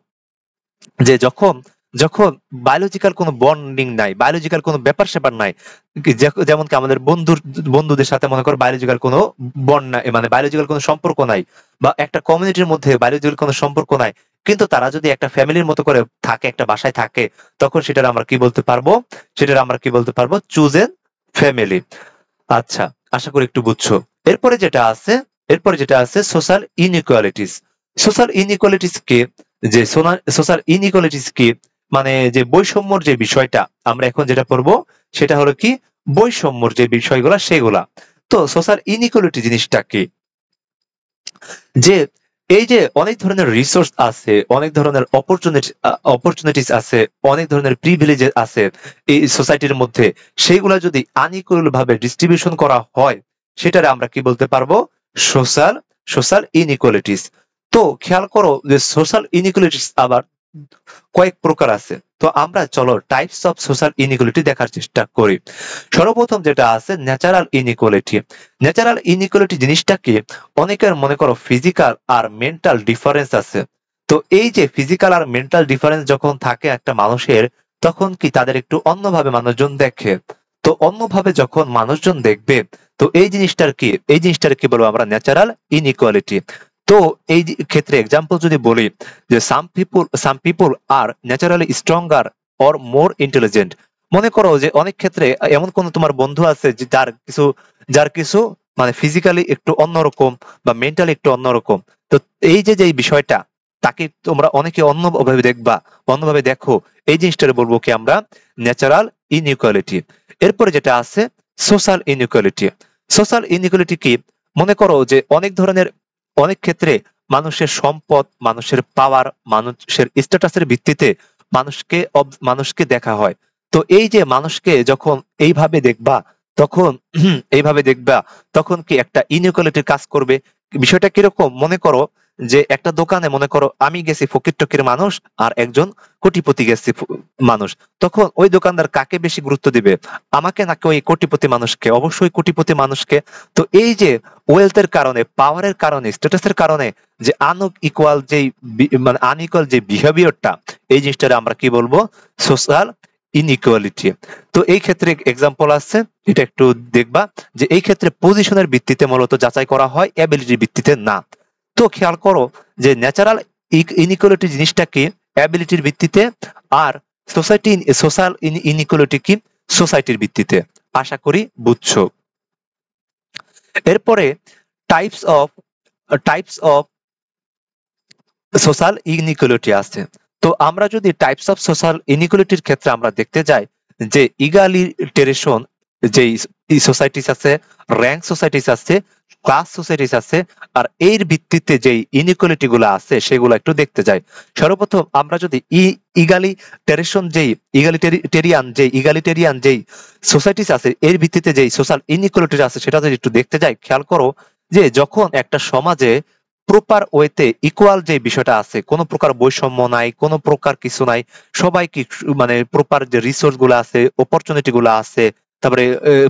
যে যখন যখন বায়োলজিক্যাল কোনো বন্ডিং নাই, বায়োলজিক্যাল কোনো ব্যাপার স্যাপার নাই, যেমন কি আমাদের বন্ধুদের সাথে মনে করো বায়োলজিক্যাল কোনো বন্ড নাই, মানে বায়োলজিক্যাল কোনো সম্পর্ক নাই, বা একটা কমিউনিটির মধ্যে বায়োলজিক্যাল কোনো সম্পর্ক নাই, কিন্তু তারা যদি একটা ফ্যামিলির মতো করে থাকে, একটা বাসায় থাকে, তখন সেটার আমরা কি বলতে পারবো চুজেন ফ্যামিলি। আচ্ছা, আশা করি একটু বুঝছো। এরপরে যেটা আছে সোশ্যাল ইনইকুয়ালিটিস। সোশ্যাল ইনইকুয়ালিটিস কে, যে সোশ্যাল ইনইকুয়ালিটিস কি, মানে যে বৈষম্যর যে বিষয়টা আমরা এখন যেটা পড়বো সেটা হলো কি বৈষম্যর যে বিষয়গুলা সেগুলা। তো সোশ্যাল ইনইকুয়ালিটি জিনিসটা কি, যে এই যে অনেক ধরনের রিসোর্স আছে, অনেক ধরনের অপরচুনিটিস আছে, অনেক ধরনের প্রিভিলেজ আছে এই সোসাইটির মধ্যে, সেইগুলা যদি আনইকুয়াল ভাবে ডিস্ট্রিবিউশন করা হয় সেটারে আমরা কি বলতে পারবো সোশ্যাল ইনইকুয়ালিটিস। তো খেয়াল করো যে সোশ্যাল ইনইকুয়ালিটিস আবার কয়েক প্রকার আছে। তো আমরা চলো টাইপস অফ সোশ্যাল ইনইকুয়ালিটি দেখার চেষ্টা করি। সর্বপ্রথম যেটা আছে ন্যাচারাল ইনইকুয়ালিটি। ন্যাচারাল ইনইকুয়ালিটি জিনিসটা কি, অনেকের মনে করো ফিজিক্যাল আর মেন্টাল ডিফারেন্স আছে। তো এই যে ফিজিক্যাল আর মেন্টাল ডিফারেন্স যখন থাকে একটা মানুষের, তখন কি তাদের একটু অন্যভাবে মানুষজন দেখে। তো অন্যভাবে যখন মানুষজন দেখবে, তো এই জিনিসটার কি বলবো আমরা, ন্যাচারাল ইনইকুয়ালিটি। তো এই ক্ষেত্রে এক্সাম্পল যদি বলি, যে সাম পিপুল আর naturally stronger or more intelligent. মনে করো যে অনেক ক্ষেত্রে এমন কোন তোমার বন্ধু আছে যে যার কিছু মানে ফিজিক্যালি একটু অন্যরকম বা মেন্টালি একটু অন্যরকম। তো এই যে বিষয়টা, তাকে তোমরা অনেকে অন্যভাবে দেখো, এই জিনিসটা বলবো কি আমরা, ন্যাচারাল ইনইকুয়ালিটি। এরপরে যেটা আছে সোশ্যাল ইনইকুয়ালিটি। সোশ্যাল ইনইকুয়ালিটি কি, মনে করো যে অনেক ক্ষেত্রে মানুষের সম্পদ, মানুষের পাওয়ার, মানুষের স্ট্যাটাসের ভিত্তিতে মানুষকে দেখা হয়। তো এই যে মানুষকে যখন এইভাবে দেখবা, তখন এইভাবে দেখবা, তখন কি একটা ইনইকুয়ালিটির কাজ করবে। বিষয়টা কিরকম, মনে করো যে একটা দোকানে মনে করো আমি গেছি ফকির টকির মানুষ, আর একজন কোটিপতি গেছি মানুষ। তখন ওই দোকানদার কাকে বেশি গুরুত্ব দিবে, আমাকে নাকি ওই কোটিপতি মানুষকে? অবশ্যই কোটিপতি মানুষকে। তো এই যে ওয়েলথের কারণে, পাওয়ারের কারণে, স্ট্যাটাসের কারণে যে মানে আনইকুয়াল যে বিহেভিয়ারটা, এই জিনিসটা আমরা কি বলবো, সোশ্যাল ইনইকুয়ালিটি। তো এই ক্ষেত্রে এক্সাম্পল আছে, এটা একটু দেখবা, যে এই ক্ষেত্রে পজিশনের ভিত্তিতে মূলত যাচাই করা হয়, অ্যাবিলিটির ভিত্তিতে না। তো খেয়াল করো যে ন্যাচারাল ইনইকুয়ালিটি জিনিসটা কি, অ্যাবিলিটির ভিত্তিতে, আর সোশ্যাল ইনইকুয়ালিটি কি, সোসাইটির ভিত্তিতে। আশা করি বুঝছো। এরপরে types of types of social inequality আছে। তো আমরা যদি টাইপস অফ সোশ্যাল ইনইকুয়ালিটির ক্ষেত্রে আমরা দেখতে যাই, যে ইগালিটেরেশন যে সোসাইটিস আছে, র্যাঙ্ক সোসাইটিস আছে, ক্লাস সোসাইটিস আছে, আর এর ভিত্তিতে যে ইনইকুয়ালিটি গুলো আছে সেগুলো একটু দেখতে যাই। সর্বপ্রথম আমরা যদি ইগালিটেরিয়ান যেই সোসাইটিস আছে, এর ভিত্তিতে যেই সোশ্যাল ইনইকুয়ালিটি আছে সেটা যদি একটু দেখতে যাই, খেয়াল করো যে যখন একটা সমাজে প্রপার ওয়েতে ইকুয়াল যে বিষয়টা আছে, কোনো প্রকার বৈষম্য নাই, কোনো প্রকার কিছু নাই, সবাইকে মানে প্রপার যে রিসোর্স গুলো আছে, অপরচুনিটি গুলো আছে, তারপরে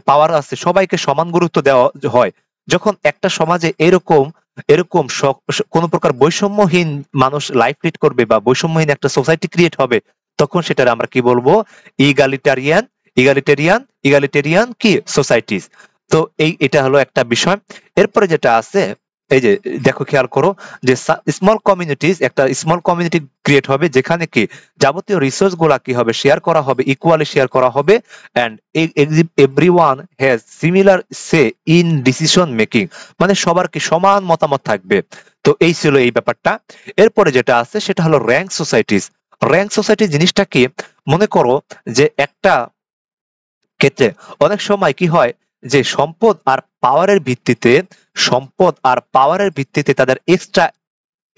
পাওয়ার আছে, সবাইকে সমান গুরুত্ব দেওয়া হয়। যখন একটা সমাজে এরকম এরকম কোনো প্রকার বৈষম্যহীন মানুষ লাইফ লিড করবে, বা বৈষম্যহীন একটা সোসাইটি ক্রিয়েট হবে, তখন সেটার আমরা কি বলবো, ইগালিটারিয়ান ইগালিটেরিয়ান ইগালিটেরিয়ান কি সোসাইটিস। তো এটা হলো একটা বিষয়। এরপরে যেটা আছে, এই যে দেখো খেয়াল করো, যে একটা স্মল কমিউনিটি ক্রিয়েট হবে, যেখানে কি যাবতীয় রিসোর্স গুলা কি হবে, শেয়ার করা হবে, ইকুয়ালি শেয়ার করা হবে, and everyone has similar say in decision making, মানে সবার কি সমান মতামত থাকবে। তো এই ছিল এই ব্যাপারটা। এরপরে যেটা আছে সেটা হলো র্যাঙ্ক সোসাইটিস। র্যাঙ্ক সোসাইটি জিনিসটা কি, মনে করো যে একটা ক্ষেত্রে অনেক সময় কি হয়, যে সম্পদ আর পাওয়ারের ভিত্তিতে তাদের এক্সট্রা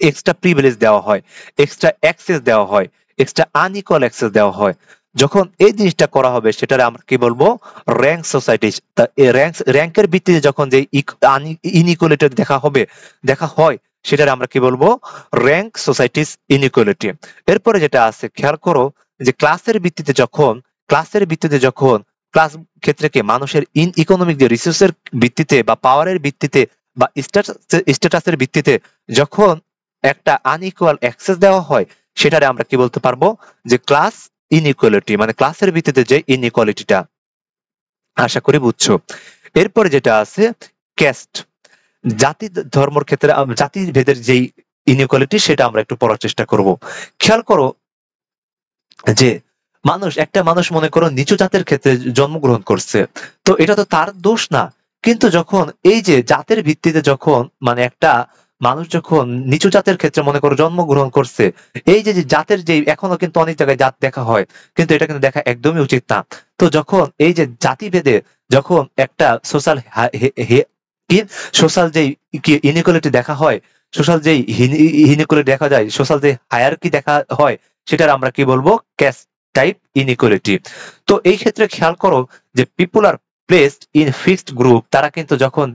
এক্সট্রা প্রিভিলেজ দেওয়া হয়, এক্সট্রা অ্যাক্সেস দেওয়া হয়, এক্সট্রা আনইকুয়াল অ্যাক্সেস দেওয়া হয়। যখন এই জিনিসটা করা হবে, সেটারে আমরা কি বলবো, র্যাঙ্ক সোসাইটি। র্যাঙ্কের ভিত্তিতে যখন যে ইনইকুয়ালিটি দেখা হয়, সেটারে আমরা কি বলবো, র্যাঙ্ক সোসাইটিস ইনইকুয়ালিটি। এরপরে যেটা আছে, খেয়াল করো যে ক্লাসের ভিত্তিতে যখন ক্লাস ক্ষেত্রে কি মানুষের ইকোনমিক যে রিসোর্সের ভিত্তিতে বা পাওয়ারের ভিত্তিতে বা স্ট্যাটাসের ভিত্তিতে যখন একটা আনইকুয়াল অ্যাক্সেস দেওয়া হয়, সেটারে আমরা কি বলতে পারবো, যে ক্লাস ইনইকুয়ালিটি, মানে ক্লাসের ভিত্তিতে যে ইনইকুয়ালিটিটা। আশা করি বুঝছো। এরপরে যেটা আছে ক্যাস্ট, জাতি ধর্মের ক্ষেত্রে জাতি ভেদের যেই ইনইকুয়ালিটি, সেটা আমরা একটু পড়ার চেষ্টা করব। খেয়াল করো যে একটা মানুষ মনে করো নিচু জাতের ক্ষেত্রে জন্মগ্রহণ করছে, তো এটা তো তার দোষ না। কিন্তু যখন এই যে জাতের ভিত্তিতে যখন মানে একটা মানুষ যখন নিচু জাতের ক্ষেত্রে মনে করো জন্মগ্রহণ করছে, এই যে জাতের যে এখনো কিন্তু অনেক জায়গায় জাত দেখা হয়, কিন্তু এটা কিন্তু দেখা একদমই উচিত না। তো যখন এই যে জাতিভেদে যখন একটা কি সোশ্যাল যে ইনইকুয়ালিটি দেখা হয়, সোশ্যাল যে ইনইকুয়ালিটি দেখা যায়, সোশ্যাল যে হায়ারার্কি দেখা হয়, সেটার আমরা কি বলবো, ক্যাস্ট টাইপ ইনইকুয়ালিটি। তো এই ক্ষেত্রে খেয়াল করো যে প্লেসড ইন ফিক্সড গ্রুপ, তারা কিন্তু যখন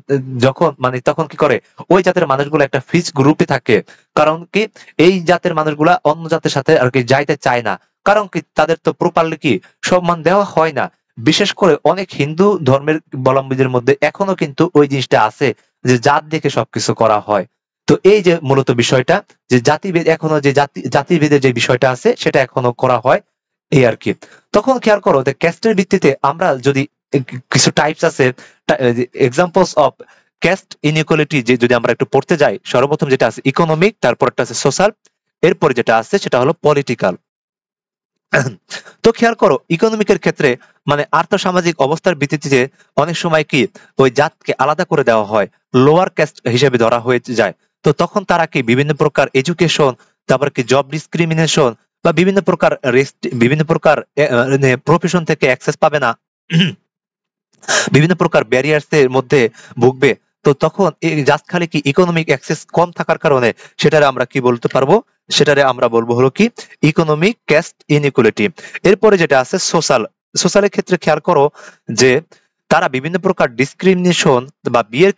যখন মানে তখন কি করে, ওই জাতের মানুষগুলো একটা ফিক্সড গ্রুপে থাকে। কারণ কি, এই জাতের মানুষগুলা অন্য জাতের সাথে আর কি যাইতে চায় না। কারণ কি, তাদের তো প্রপারলি কি সম্মান দেওয়া হয় না। বিশেষ করে অনেক হিন্দু ধর্মের অবলম্বীদের মধ্যে এখনো কিন্তু ওই জিনিসটা আছে যে জাত দেখে সবকিছু করা হয়। তো এই যে মূলত বিষয়টা, যে জাতিভেদ এখনো, যে জাতিভেদের যে বিষয়টা আছে সেটা এখনো করা হয়, এই আর কি। তখন খেয়াল করো যে ক্যাস্টের ভিত্তিতে আমরা যদি কিছু টাইপস আছে, এক্সাম্পলস অফ ক্যাস্ট ইনইকুয়ালিটি, যে যদি আমরা একটু পড়তে যাই, সর্বপ্রথম যেটা আছে ইকোনমিক, তারপরটা আছে সোশ্যাল, এরপরে যেটা আছে সেটা হলো পলিটিক্যাল। তো খেয়াল করো ইকোনমিকের ক্ষেত্রে মানে আর্থসামাজিক অবস্থার ভিত্তিতে অনেক সময় কি ওই জাতকে আলাদা করে দেওয়া হয়, লোয়ার ক্যাস্ট হিসেবে ধরা হয়ে যায়। তো তখন তারা কি বিভিন্ন প্রকার এডুকেশন, তারপর কি জব ডিসক্রিমিনেশন, বা বিভিন্ন প্রকার প্রফেশন থেকে অ্যাক্সেস পাবে না, বিভিন্ন প্রকার ব্যারিয়ার্স এর মধ্যে ভুগবে। তো তখন জাস্ট খালি কি ইকোনমিক অ্যাক্সেস কম থাকার কারণে সেটারে আমরা কি বলতে পারবো, সেটারে আমরা বলবো হলো কি ইকোনমিক ক্যাস্ট ইনইকুয়ালিটি। এরপরে যেটা আছে সোশ্যাল। সোশ্যালের ক্ষেত্রে খেয়াল করো যে তারা বিভিন্ন প্রকার ডিসক্রিমিনেশন, বা বিয়ের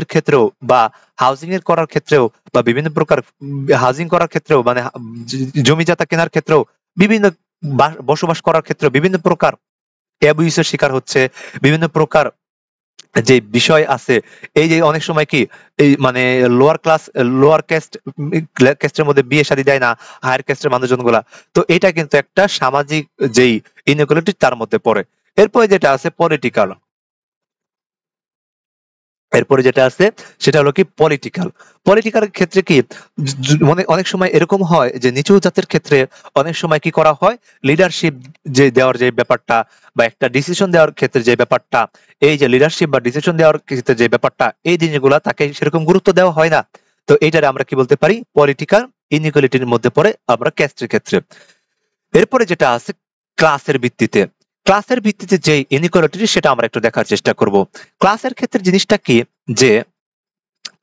ক্ষেত্রেও বা হাউজিং এর করার ক্ষেত্রেও, বা বিভিন্ন প্রকার হাউজিং করার ক্ষেত্রেও, মানে জমি জায়গা কেনার ক্ষেত্রেও, বিভিন্ন বসবাস করার ক্ষেত্রে বিভিন্ন প্রকার অ্যাবিউসের শিকার হচ্ছে, বিভিন্ন প্রকার যে বিষয় আছে। এই যে অনেক সময় কি এই মানে লোয়ার ক্যাস্টের মধ্যে বিয়ে শাদী দেয় না হায়ার ক্যাস্টের মানুষজন গুলা। তো এটা কিন্তু একটা সামাজিক যেই ইনইকুয়ালিটি তার মধ্যে পড়ে। এরপরে যেটা আছে পলিটিক্যাল। এরপরে যেটা আছে সেটা হলো কি পলিটিক্যাল। পলিটিক্যাল ক্ষেত্রে কি অনেক সময় এরকম হয় যে নিচু জাতের ক্ষেত্রে অনেক সময় কি করা হয়, লিডারশিপ যে দেওয়ার যে ব্যাপারটা, বা একটা ডিসিশন দেওয়ার ক্ষেত্রে যে ব্যাপারটা, এই যে লিডারশিপ বা ডিসিশন দেওয়ার ক্ষেত্রে যে ব্যাপারটা, এই জিনিসগুলা তাকে সেরকম গুরুত্ব দেওয়া হয় না। তো এইটারে আমরা কি বলতে পারি, পলিটিক্যাল ইনইকুয়ালিটির মধ্যে পড়ে আমরা ক্যাস্টের ক্ষেত্রে। এরপরে যেটা আছে ক্লাসের ভিত্তিতে। ক্লাসের ভিত্তিতে যে ইনইকুয়ালিটি সেটা আমরা একটু দেখার চেষ্টা করব। ক্লাসের ক্ষেত্রে জিনিসটা কি, যে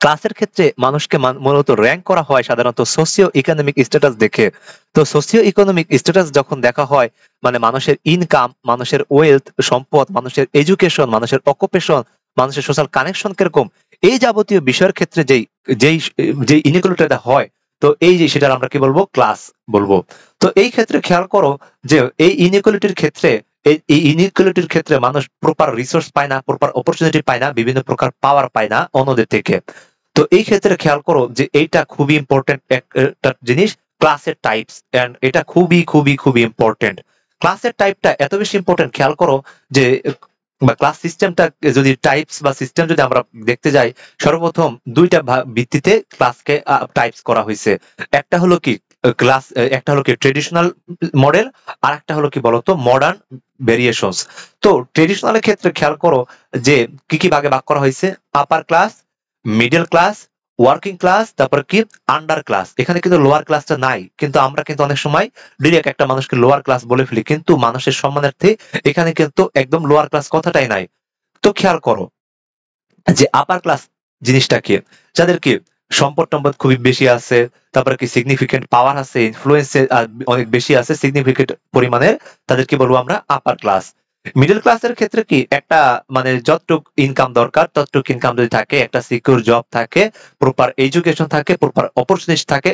ক্লাসের ক্ষেত্রে মানুষকে মূলত র‍্যাঙ্ক করা হয় সাধারণত সোসিও ইকোনমিক স্ট্যাটাস দেখে। তো সোসিও ইকোনমিক স্ট্যাটাস যখন দেখা হয়, মানে মানুষের ইনকাম, মানুষের ওয়েলথ, সম্পদ, মানুষের এডুকেশন, মানুষের অকুপেশন, মানুষের সোশ্যাল কানেকশন কিরকম, এই যাবতীয় বিষয়ের ক্ষেত্রে যেই যেই যে ইনইকুয়ালিটিটা হয়, তো এই যে সেটা আমরা কি বলবো, ক্লাস বলবো। তো এই ক্ষেত্রে খেয়াল করো যে এই ইনইকুয়ালিটির ক্ষেত্রে, এই ইনইকুয়ালিটির ক্ষেত্রে মানুষ প্রপার রিসোর্স পায় না, প্রপার অপরচুনিটি পায় না, বিভিন্ন প্রকার পাওয়ার পায় না অন্যদের থেকে। তো এই ক্ষেত্রে খেয়াল করো যে এইটা খুবই ইম্পর্টেন্ট একটা জিনিস, ক্লাসের টাইপস, এন্ড এটা খুবই খুবই খুবই ইম্পর্টেন্ট। ক্লাসের টাইপটা এত বেশি ইম্পর্টেন্ট, খেয়াল করো যে বা ক্লাস সিস্টেমটা যদি টাইপস বা সিস্টেম যদি আমরা দেখতে যাই, সর্বপ্রথম দুইটা ভিত্তিতে ক্লাসকে টাইপস করা হয়েছে। একটা হলো কি ক্লাস, একটা হলো কি ট্রেডিশনাল মডেল, আর একটা হলো কি বলতো মডার্ন ভেরিয়েশনস। তো ট্রেডিশনালের ক্ষেত্রে খেয়াল করো যে কি কি ভাগে ভাগ করা হয়েছে, upper class, middle class, working class, তারপর কি আন্ডার ক্লাস। এখানে কিন্তু লোয়ার ক্লাসটা নাই, কিন্তু আমরা কিন্তু অনেক সময় ডিরেক্ট একটা মানুষকে লোয়ার ক্লাস বলে ফেলি, কিন্তু মানুষের সম্মানার্থে এখানে কিন্তু একদম লোয়ার ক্লাস কথাটাই নাই। তো খেয়াল করো যে আপার ক্লাস জিনিসটা কি, যাদের কি সম্পদ টম্পদ খুবই বেশি আছে, তারপরে কি সিগনিফিকেন্ট পাওয়ার আছে, ইনফ্লুয়েন্স অনেক বেশি আছে সিগনিফিকেন্ট পরিমাণে, তাদেরকে বলবো আমরা আপার ক্লাস। মিডল ক্লাসের ক্ষেত্রে কি একটা মানে যতটুক ইনকাম দরকার ততটুক ইনকাম যদি থাকে, একটা সিকিউর জব থাকে, প্রপার এডুকেশন থাকে, প্রপার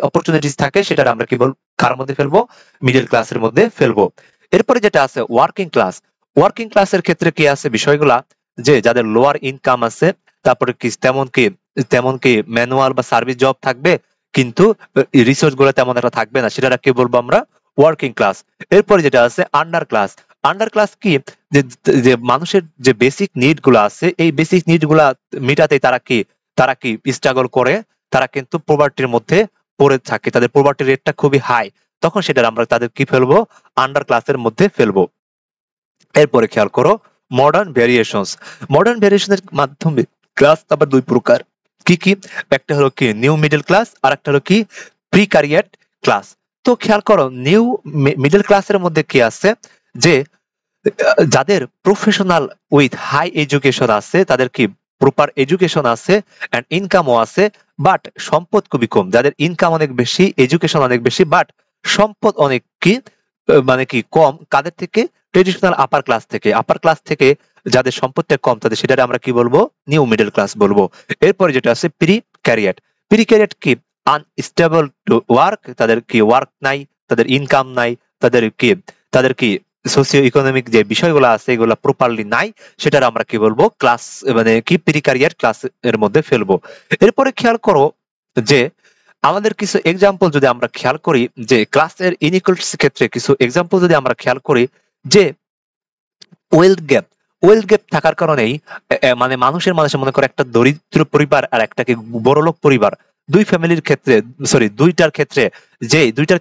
অপরচুনিটিস থাকে, সেটা আমরা কি বলবো, কার মধ্যে ফেলবো, মিডল ক্লাসের মধ্যে ফেলবো। এরপরে যেটা আছে ওয়ার্কিং ক্লাস। ওয়ার্কিং ক্লাসের ক্ষেত্রে কি আছে বিষয়গুলা, যে যাদের লোয়ার ইনকাম আছে, তারপরে কি তেমন কি ম্যানুয়াল বা সার্ভিস জব থাকবে, কিন্তু রিসোর্স গুলো তেমন একটা থাকবে না, সেটা কি বলবো আমরা, ওয়ার্কিং ক্লাস। এরপরে যেটা আছে আন্ডার ক্লাস। আন্ডার ক্লাস কি, যে যে মানুষের যে বেসিক নিড গুলো আছে, এই বেসিক নিড গুলা মিটাতে তারা কি স্ট্রাগল করে, তারা কিন্তু পভার্টির মধ্যে পড়ে থাকে, তাদের পভার্টি রেটটা খুবই হাই, তখন সেটা আমরা তাদের কি ফেলবো, আন্ডার ক্লাসের মধ্যে ফেলবো। এরপরে খেয়াল করো মডার্ন ভেরিয়েশনস। মডার্ন ভেরিয়েশনের মাধ্যমে ক্লাস আবার দুই প্রকার, কি কি, একটা হলো কি নিউ মিডল ক্লাস, আর একটা হলো কি প্রিকারিয়েট ক্লাস। তো খেয়াল করো নিউ মিডল ক্লাসের মধ্যে কি আছে, যে যাদের প্রফেশনাল উইথ হাই এডুকেশন আছে, তাদের কি প্রপার এডুকেশন আছে এন্ড ইনকামও আছে, বাট সম্পদ খুবই কম। যাদের ইনকাম অনেক বেশি, এডুকেশন অনেক বেশি, বাট সম্পদ অনেক কি মানে কি কম, কাদের থেকে, ট্রেডিশনাল আপার ক্লাস থেকে। আপার ক্লাস থেকে যাদের সম্পদটা কম তাদের সেটারে আমরা কি বলবো, নিউ মিডল ক্লাস বলবো। এরপরে যেটা আছে প্রি ক্যারিয়ার। প্রি ক্যারিয়ার কি, আনস্টেবল ওয়ার্ক, তাদের কি ওয়ার্ক নাই, তাদের ইনকাম নাই, তাদের কি সোসিও ইকোনমিক যে বিষয়গুলো আছে এগুলো প্রপারলি নাই, সেটার আমরা কি বলবো, ক্লাস মানে কি প্রি ক্যারিয়ার ক্লাস এর মধ্যে ফেলবো। এরপরে খেয়াল করো যে আমাদের কিছু এক্সাম্পল যদি আমরা খেয়াল করি, যে ক্লাসের ইনইকুয়ালিটিস ক্ষেত্রে কিছু এক্সাম্পল যদি আমরা খেয়াল করি, যে ওয়েলথ গ্যাপ, ওয়েলথ গ্যাপ থাকার কারণেই মানে মানুষের মনে করে একটা দরিদ্র পরিবার আর একটা কি বড়লোক পরিবার, দুই ফ্যামিলির ক্ষেত্রে, সরি দুইটার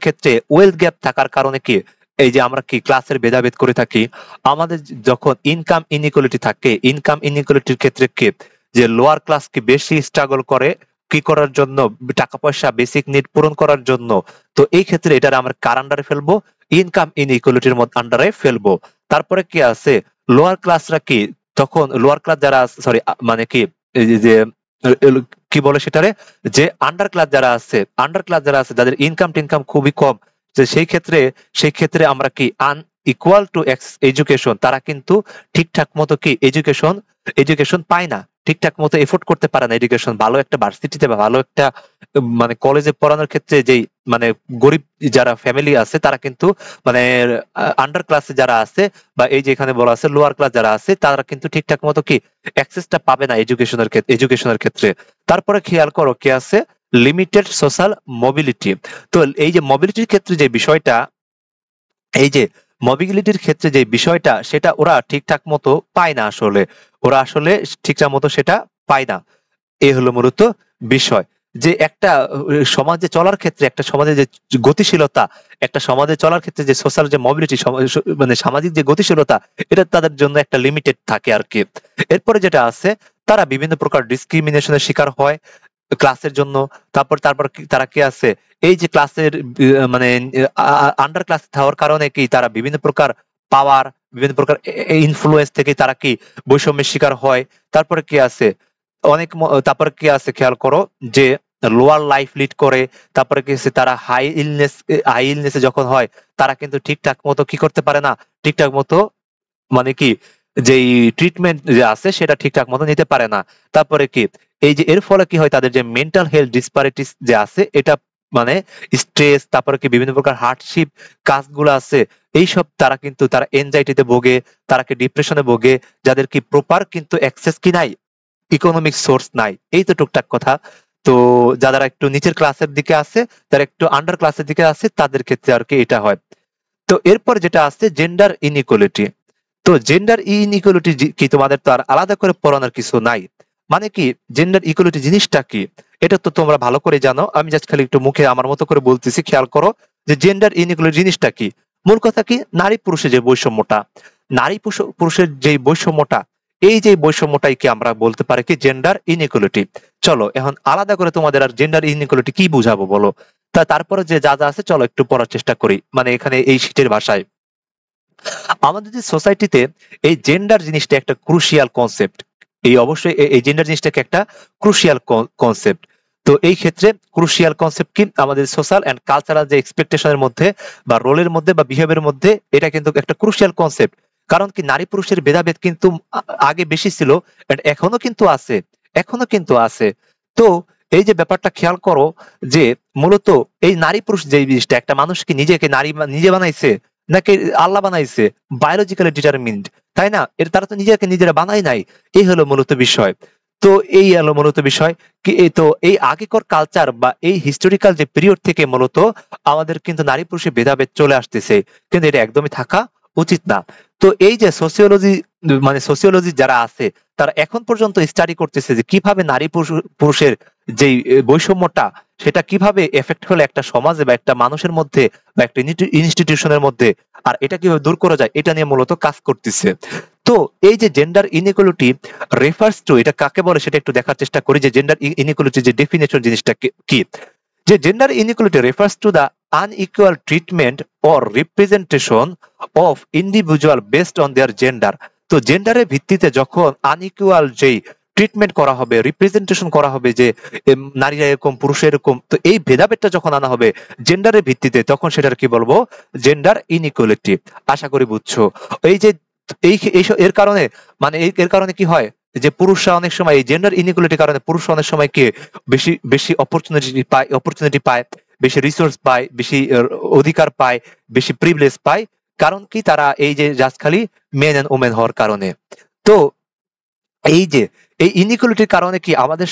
ক্ষেত্রে ওয়েলথ গ্যাপ থাকার কারণে কি এই যে আমরা কি ক্লাসের ভেদাভেদ করে থাকি। আমাদের যখন ইনকাম ইনইকুয়ালিটি থাকে, ইনকাম ইনইকুয়ালিটির ক্ষেত্রে কি যে লোয়ার ক্লাস কি বেশি স্ট্রাগল করে কি করার জন্য, টাকা পয়সা বেসিক নিড পূরণ করার জন্য। তো এই ক্ষেত্রে এটার আমরা কার আন্ডারে ফেলবো, ইনকাম ইনইকুয়ালিটির আন্ডারে ফেলবো। তারপরে কি আছে, লোয়ার ক্লাসরা কি তখন লোয়ার ক্লাস যারা, সরি মানে কি এই যে কি বলে সেটারে, যে আন্ডার ক্লাস যারা আছে যাদের ইনকাম টিনকাম খুবই কম, যে সেই ক্ষেত্রে আমরা কি ইকুয়াল টু এডুকেশন, তারা কিন্তু ঠিকঠাক মতো কি এডুকেশন পায় না, ঠিকঠাক মতো এফোর্ড করতে পারে না এডুকেশন, ভালো একটা ভার্সিটিতে বা ভালো একটা মানে কলেজে পড়ানোর ক্ষেত্রে যেই মানে গরিব যারা ফ্যামিলি আছে তারা কিন্তু মানে আন্ডার ক্লাসে যারা আছে বা এই যে এখানে বলা আছে লোয়ার ক্লাস যারা আছে তারা কিন্তু ঠিকঠাক মতো কি অ্যাক্সেসটা পাবে না এডুকেশনের ক্ষেত্রে। তারপরে খেয়াল করো কি আছে, লিমিটেড সোশ্যাল মোবিলিটি। তো এই যে মোবিলিটির ক্ষেত্রে যে বিষয়টা, এই যে মোবিলিটির ক্ষেত্রে যে বিষয়টা সেটা ওরা ঠিকঠাক মতো পায় না, ওরা আসলে ঠিকঠাক মতো সেটা পায় না। এই হলো মূলত বিষয়, যে একটা সমাজে চলার ক্ষেত্রে, একটা সমাজে যে গতিশীলতা, একটা সমাজে চলার ক্ষেত্রে যে সোশ্যাল যে মোবিলিটি, মানে সামাজিক যে গতিশীলতা, এটা তাদের জন্য একটা লিমিটেড থাকে আর কি। এরপরে যেটা আছে, তারা বিভিন্ন প্রকার ডিসক্রিমিনেশনের শিকার হয় ক্লাসের জন্য। তারা কি আছে, এই যে ক্লাসের মানে আন্ডার ক্লাস থাকার কারণে কি তারা বিভিন্ন প্রকার পাওয়ার, বিভিন্ন প্রকার ইনফ্লুয়েন্স থেকে তারা কি বৈষম্যের শিকার হয়। তারপরে কি আছে, তারপরে কি আছে খেয়াল করো, যে লোয়ার লাইফ লিড করে। তারপরে কি আছে, তারা হাই ইলনেসে যখন হয় তারা কিন্তু ঠিকঠাক মতো কি করতে পারে না, ঠিকঠাক মতো মানে কি যেই ট্রিটমেন্ট যে আছে সেটা ঠিকঠাক মতো নিতে পারে না। তারপরে কি এই যে এর ফলে কি হয়, তাদের যে মেন্টাল হেলথ ডিসপারিটিস যে আছে এটা মানে স্ট্রেস, তারপরে কি বিভিন্ন প্রকার হার্ডশিপ কাজগুলো আছে, এইসব তারা এনজাইটিতে ভোগে, তারা কি ডিপ্রেশনে ভোগে, যাদের কি প্রপার কিন্তু অ্যাক্সেস কি নাই, ইকোনমিক সোর্স নাই। এই তো টুকটাক কথা। তো যারা একটু নিচের ক্লাসের দিকে আছে, যারা একটু আন্ডার ক্লাসের দিকে আছে, তাদের ক্ষেত্রে আর কি এটা হয়। তো এরপর যেটা আছে জেন্ডার ইনইকুয়ালিটি। তো জেন্ডার ইনইকুয়ালিটি কি তোমাদের তো আর আলাদা করে পড়ানোর কিছু নাই। মানে কি জেন্ডার ইকুয়ালিটি জিনিসটা কি, এটা তো তোমরা ভালো করে জানো, আমি জাস্ট খালি একটু মুখে আমার মতো করে বলতেছি। খেয়াল করো যে জেন্ডার ইনইকুয়ালিটি জিনিসটা কি। মূল কথা কি, নারী পুরুষের যে বৈষম্যটা, নারী পুরুষের যে বৈষম্যটা, এই যে বৈষম্যটাই কি আমরা বলতে পারি কি জেন্ডার ইনইকুয়ালিটি। চলো এখন আলাদা করে তোমাদের আর জেন্ডার ইনইকুয়ালিটি কি বুঝাবো বলো। তারপরে যে যা যা আছে চলো একটু পড়ার চেষ্টা করি, মানে এখানে এই শীটের ভাষায়। আমাদের যে সোসাইটিতে এই জেন্ডার জিনিসটা একটা ক্রুশিয়াল কনসেপ্ট, অবশ্যই এই জেন্ডার জিনিসটাকে একটা ক্রুশিয়াল কনসেপ্ট। তো এই ক্ষেত্রে ক্রুশিয়াল কনসেপ্ট কি, আমাদের সোশ্যাল এন্ড কালচারাল যে এক্সপেকটেশনের মধ্যে বা রোলের মধ্যে বা বিহেভিয়ারের মধ্যে এটা কিন্তু একটা ক্রুশিয়াল কনসেপ্ট। কারণ কি নারী পুরুষের ভেদাভেদ কিন্তু আগে বেশি ছিল, and এখনো কিন্তু আছে। তো এই যে ব্যাপারটা খেয়াল করো, যে মূলত এই নারী পুরুষ যে জিনিসটা, একটা মানুষ কি নিজেকে নারী নিজে বানাইছে নাকি আল্লাহ বানাইছে, বায়োলজিক্যালি ডিটারমিন্ড, তাই না? তারা তো নিজেরা বানাই নাই। এই হলো মূলত বিষয়। তো এই হলো মূলত বিষয় কি, তো এই আগেকার কালচার বা এই হিস্টোরিক্যাল যে পিরিয়ড থেকে মূলত আমাদের কিন্তু নারী পুরুষের ভেদাভেদ চলে আসতেছে, কিন্তু এটা একদমই থাকা উচিত না। তো এই যে সোসিওলজি যারা আছে তারা এখন পর্যন্ত স্টাডি করতেছে যে কিভাবে নারী পুরুষের যে বৈষম্যটা সেটা কিভাবে এফেক্ট হলে একটা সমাজে বা একটা মানুষের মধ্যে বা একটা ইনস্টিটিউশনের মধ্যে, আর এটা কিভাবে দূর করা যায় এটা নিয়ে মূলত কাজ করতেছে। তো এই যে জেন্ডার ইনইকুয়ালিটি রেফার্স টু, এটা কাকে বলে সেটা একটু দেখার চেষ্টা করি, যে জেন্ডার ইনইকুয়ালিটি যে ডেফিনেশন জিনিসটা কি। যে gender inequality refers to the unequal treatment or representation of individual based on their gender। তো জেন্ডারের ভিত্তিতে যখন আনইকুয়াল যেই ট্রিটমেন্ট করা হবে, রিপ্রেজেন্টেশন করা হবে, যে নারীরা এরকম পুরুষ এরকম, তো এই ভেদাভেদটা যখন আনা হবে জেন্ডারের ভিত্তিতে, তখন সেটার কি বলবো, জেন্ডার ইনইকুয়ালিটি। আশা করি বুঝছো। এই যে এর কারণে মানে এর কারণে কি হয় যে পুরুষরা অনেক সময় এই জেন্ডার ইনইকুয়ালিটির কারণে পুরুষরা অনেক সময় কি বেশি বেশি অপরচুনিটি পায়, বেশি রিসোর্স পায়, বেশি অধিকার পায়, বেশি প্রিভিলেজ পায়। কারণ কি তারা এই যে জাস্ট খালি মেন এন্ড ওমেন হওয়ার কারণে। তো এই যে এই ইনইকুয়ালিটির কারণে কি আমাদের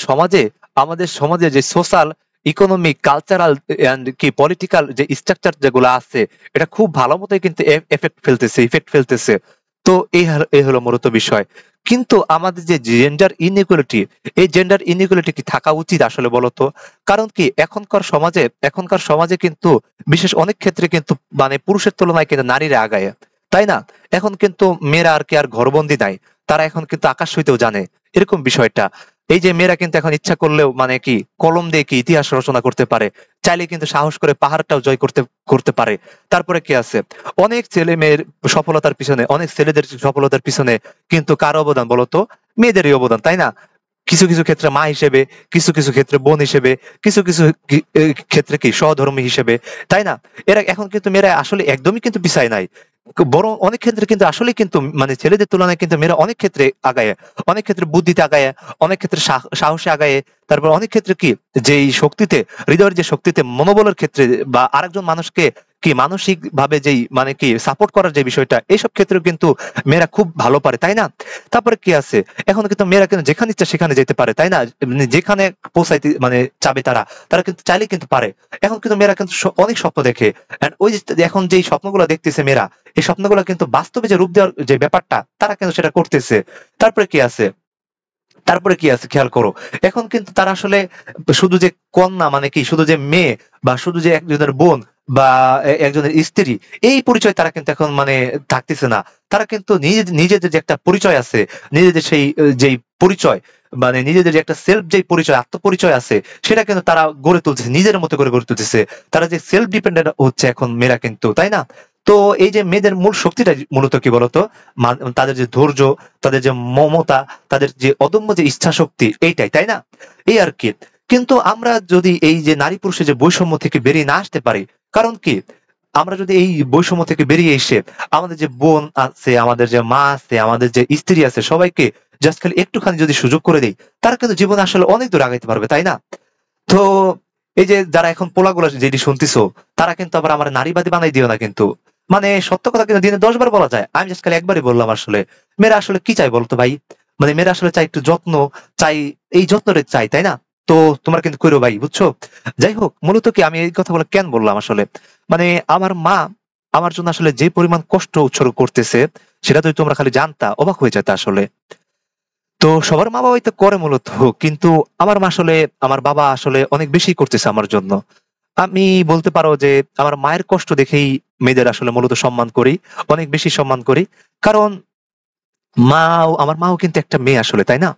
সমাজে যে সোশ্যাল, ইকোনমিক, কালচারাল এন্ড কি পলিটিক্যাল যে স্ট্রাকচার যেগুলো আছে এটা খুব ভালো মতোই কিন্তু ইফেক্ট ফেলতেছে। তো এই হলো মূলত বিষয়। কিন্তু আমাদের যে জেন্ডার ইনইকুয়ালিটি কি থাকা উচিত আসলে বলতো? কারণ কি এখনকার সমাজে কিন্তু বিশেষ অনেক ক্ষেত্রে কিন্তু মানে পুরুষের তুলনায় কিন্তু নারীরা আগায়, তাই না? এখন কিন্তু মেয়েরা আর ঘরবন্দি নাই, তারা এখন কিন্তু আকাশ হইতেও জানে, এরকম বিষয়টা। এই যে মেয়েরা কিন্তু এখন ইচ্ছা করলেও মানে কি কলম দিয়ে কি ইতিহাস রচনা করতে পারে, চাইলে কিন্তু সাহস করে পাহাড়টাও জয় করতে করতে পারে। তারপরে কি আছে, অনেক অনেক ছেলেদের সফলতার পিছনে কিন্তু কার অবদান বলতো? মেয়েদেরই অবদান, তাই না? কিছু কিছু ক্ষেত্রে মা হিসেবে, কিছু কিছু ক্ষেত্রে বোন হিসেবে, কিছু কিছু ক্ষেত্রে কি সহধর্মী হিসেবে, তাই না? এরা এখন কিন্তু মেয়েরা আসলে একদমই কিন্তু পিছায় নাই, বরং অনেক ক্ষেত্রে কিন্তু আসলে কিন্তু মানে ছেলেদের তুলনায় কিন্তু মেয়েরা অনেক ক্ষেত্রে আগায়, অনেক ক্ষেত্রে বুদ্ধিতে আগায়, অনেক ক্ষেত্রে সাহসে আগায়। তারপর অনেক ক্ষেত্রে কি যেই শক্তিতে, হৃদয়ের যে শক্তিতে, মনোবলের ক্ষেত্রে, বা আরেকজন মানুষকে কি মানসিক ভাবে যেই মানে কি সাপোর্ট করার যে বিষয়টা, এইসব ক্ষেত্রেও কিন্তু মেয়েরা খুব ভালো পারে, তাই না? তারপরে কি আছে, এখন কিন্তু মেয়েরা কিন্তু যেখানে ইচ্ছা সেখানে যেতে পারে, তাই না? মানে যেখানে পৌঁছাইতে মানে চাবে তারা তারা কিন্তু চাইলে কিন্তু পারে। এখন কিন্তু মেয়েরা কিন্তু অনেক স্বপ্ন দেখে, and ওই যে এখন যেই স্বপ্নগুলো দেখতেছে মেয়েরা, এই স্বপ্নগুলো কিন্তু বাস্তবে যে রূপ দেওয়ার যে ব্যাপারটা তারা কিন্তু সেটা করতেছে। তারপরে কি আছে, খেয়াল করো, এখন কিন্তু তারা আসলে শুধু যে কন্যা মানে কি শুধু যে মেয়ে, বা শুধু যে একজনের বোন, বা একজনের স্ত্রী, এই পরিচয় তারা কিন্তু এখন মানে থাকতেছে না। তারা কিন্তু নিজেদের যে একটা পরিচয় আছে, নিজেদের সেই যেই পরিচয়, মানে নিজেদের যে একটা সেলফ যেই পরিচয়, আত্মপরিচয় আছে, সেটা কিন্তু তারা গড়ে তুলতেছে, নিজের মতো করে গড়ে তুলতেছে। তারা যে সেলফ ডিপেন্ডেন্ট হচ্ছে এখন মেয়েরা কিন্তু, তাই না? তো এই যে মেয়েদের মূল শক্তিটা মূলত কি বলতো? তাদের যে ধৈর্য, তাদের যে মমতা, তাদের যে অদম্য যে ইচ্ছা শক্তি, এইটাই, তাই না? এই আর কি। কিন্তু আমরা যদি এই যে নারী পুরুষের যে বৈষম্য থেকে বেরিয়ে না আসতে পারি, কারণ কি আমরা যদি এই বৈষম্য থেকে বেরিয়ে এসে আমাদের যে বোন আছে, আমাদের যে মা আছে, আমাদের যে স্ত্রী আছে, সবাইকে জাস্ট খালি একটুখানি যদি সুযোগ করে দিই, তারা কিন্তু জীবনে আসলে অনেক দূর আগাইতে পারবে, তাই না? তো এই যে যারা এখন পোলাগুলো যেটি শুনতেছো, তারা কিন্তু আবার আমার নারীবাদী বানাই দিও না কিন্তু। মানে সত্য কথা কিন্তু দিনে 10 বার বলা যায়, আমি জাস্ট খালি একবারই বললাম আসলে। মেয়েরা আসলে কি চাই বলতো ভাই? মানে মেয়েরা আসলে চাই একটু যত্ন, চাই, এই যত্নটা চাই, তাই না? তো তোমরা কিন্তু করো ভাই, বুঝছো? যাই হোক, মূলত কি আমি এই কথাগুলো কেন বললাম আসলে, মানে আমার মা আমার জন্য আসলে যে পরিমাণ কষ্ট উৎসর্গ করতেছে, সেটা যদি তোমরা খালি জানতা, অবাক হয়ে যেতে আসলে। তো সবার মা বাবাই তো করে মূলত, কিন্তু আমার মা আসলে, আমার বাবা আসলে অনেক বেশি করতেছে আমার জন্য। আমি বলতে পারো যে আমার মায়ের কষ্ট দেখেই মেয়েদের আসলে মূলত সম্মান করি, অনেক বেশি সম্মান করি। কারণ আমার মাও কিন্তু একটা মেয়ে আসলে, তাই না?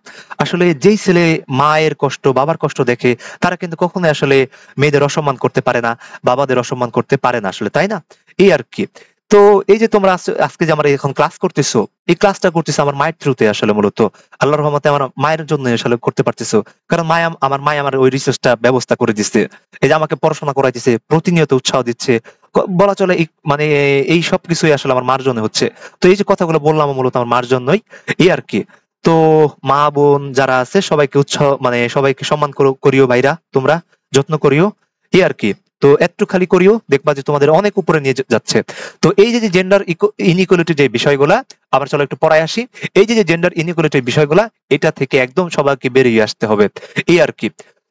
আসলে যেই ছেলে মায়ের কষ্ট, বাবার কষ্ট দেখে, তারা কিন্তু কখনোই আসলে মেয়েদের অসম্মান করতে পারে না, বাবাদের অসম্মান করতে পারে না আসলে, তাই না? এই আর কি। তো এই যে তোমরা আজকে যে আমরা এখন ক্লাস করতেছো, এই ক্লাসটা করতেছো আমার মায়ের থ্রুতে আসলে মূলত। আল্লাহর রহমতে আমার মায়ের জন্য আসলে করতে পারতেছো। কারণ আমার মায় আমার ওই রিসোর্সটা ব্যবস্থা করে দিচ্ছে। এই যে আমাকে পড়াশোনা করাইতেছে, প্রতিনিয়ত উৎসাহ দিচ্ছে। বলা চলে মানে এই সব কিছুই আসলে আমার মার জন্য হচ্ছে। তো এই যে কথাগুলো বললাম মূলত আমার মার জন্যই, এই আর কি। তো মা বোন যারা আছে সবাইকে উৎসাহ মানে সবাইকে সম্মান করিও ভাইরা, তোমরা যত্ন করিও, এই আর কি। তো একটু খালি করিও, দেখবা যে তোমাদের অনেক উপরে নিয়ে যাচ্ছে। তো এই যে জেন্ডার ইনইকুয়ালিটি যে বিষয়গুলা, আবার চলো একটু পড়ায় আসি। এই যে জেন্ডার ইনইকুয়ালিটির বিষয়গুলা, এটা থেকে একদম সবাইকে বেরিয়ে আসতে হবে, এই আর কি।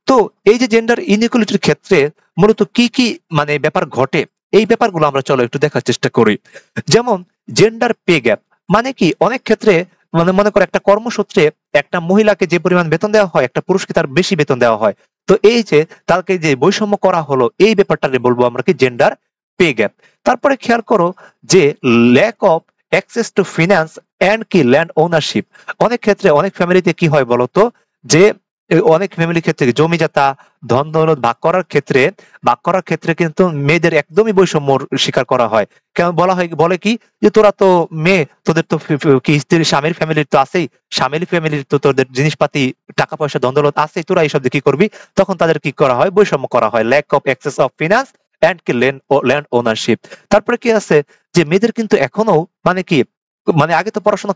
তো এই যে জেন্ডার ইনইকুয়ালিটির ক্ষেত্রে মূলত কি কি মানে ব্যাপার ঘটে, এই ব্যাপারগুলো আমরা চলো একটু দেখার চেষ্টা করি। যেমন জেন্ডার পে গ্যাপ, মানে কি অনেক ক্ষেত্রে মানে মনে করো একটা কর্মসূত্রে একটা মহিলাকে যে পরিমাণ বেতন দেওয়া হয়, একটা পুরুষকে তার বেশি বেতন দেওয়া হয়। তো এই যে তাকে যে বৈষম্য করা হলো, এই ব্যাপারটা বলবো আমরা কি জেন্ডার পে গ্যাপ। তারপরে খেয়াল করো যে lack of access to finance and কি ল্যান্ড ওনারশিপ। অনেক ক্ষেত্রে অনেক ফ্যামিলিতে কি হয় বলতো, যে অনেক ফ্যামিলির ক্ষেত্রে জমি জাতা, ধন দৌলত ভাগ করার ক্ষেত্রে কিন্তু মেয়েদের একদমই বৈষম্যর শিকার করা হয়। কেন বলা হয়, বলে কি যে তোরা তো মেয়ে, তোদের তো কি স্ত্রী স্বামীর ফ্যামিলির তো আছেই, স্বামীর ফ্যামিলির তো তোদের জিনিসপাতি, টাকা পয়সা, ধন দৌলত আছে, তোরা এইসব দিয়ে কি করবি? তখন তাদের কি করা হয়, বৈষম্য করা হয়, lack of access of finance and কি ল্যান্ড ওনারশিপ। তারপরে কি আছে যে মেয়েদের কিন্তু এখনো মানে কি মানে আগে তো পড়াশোনা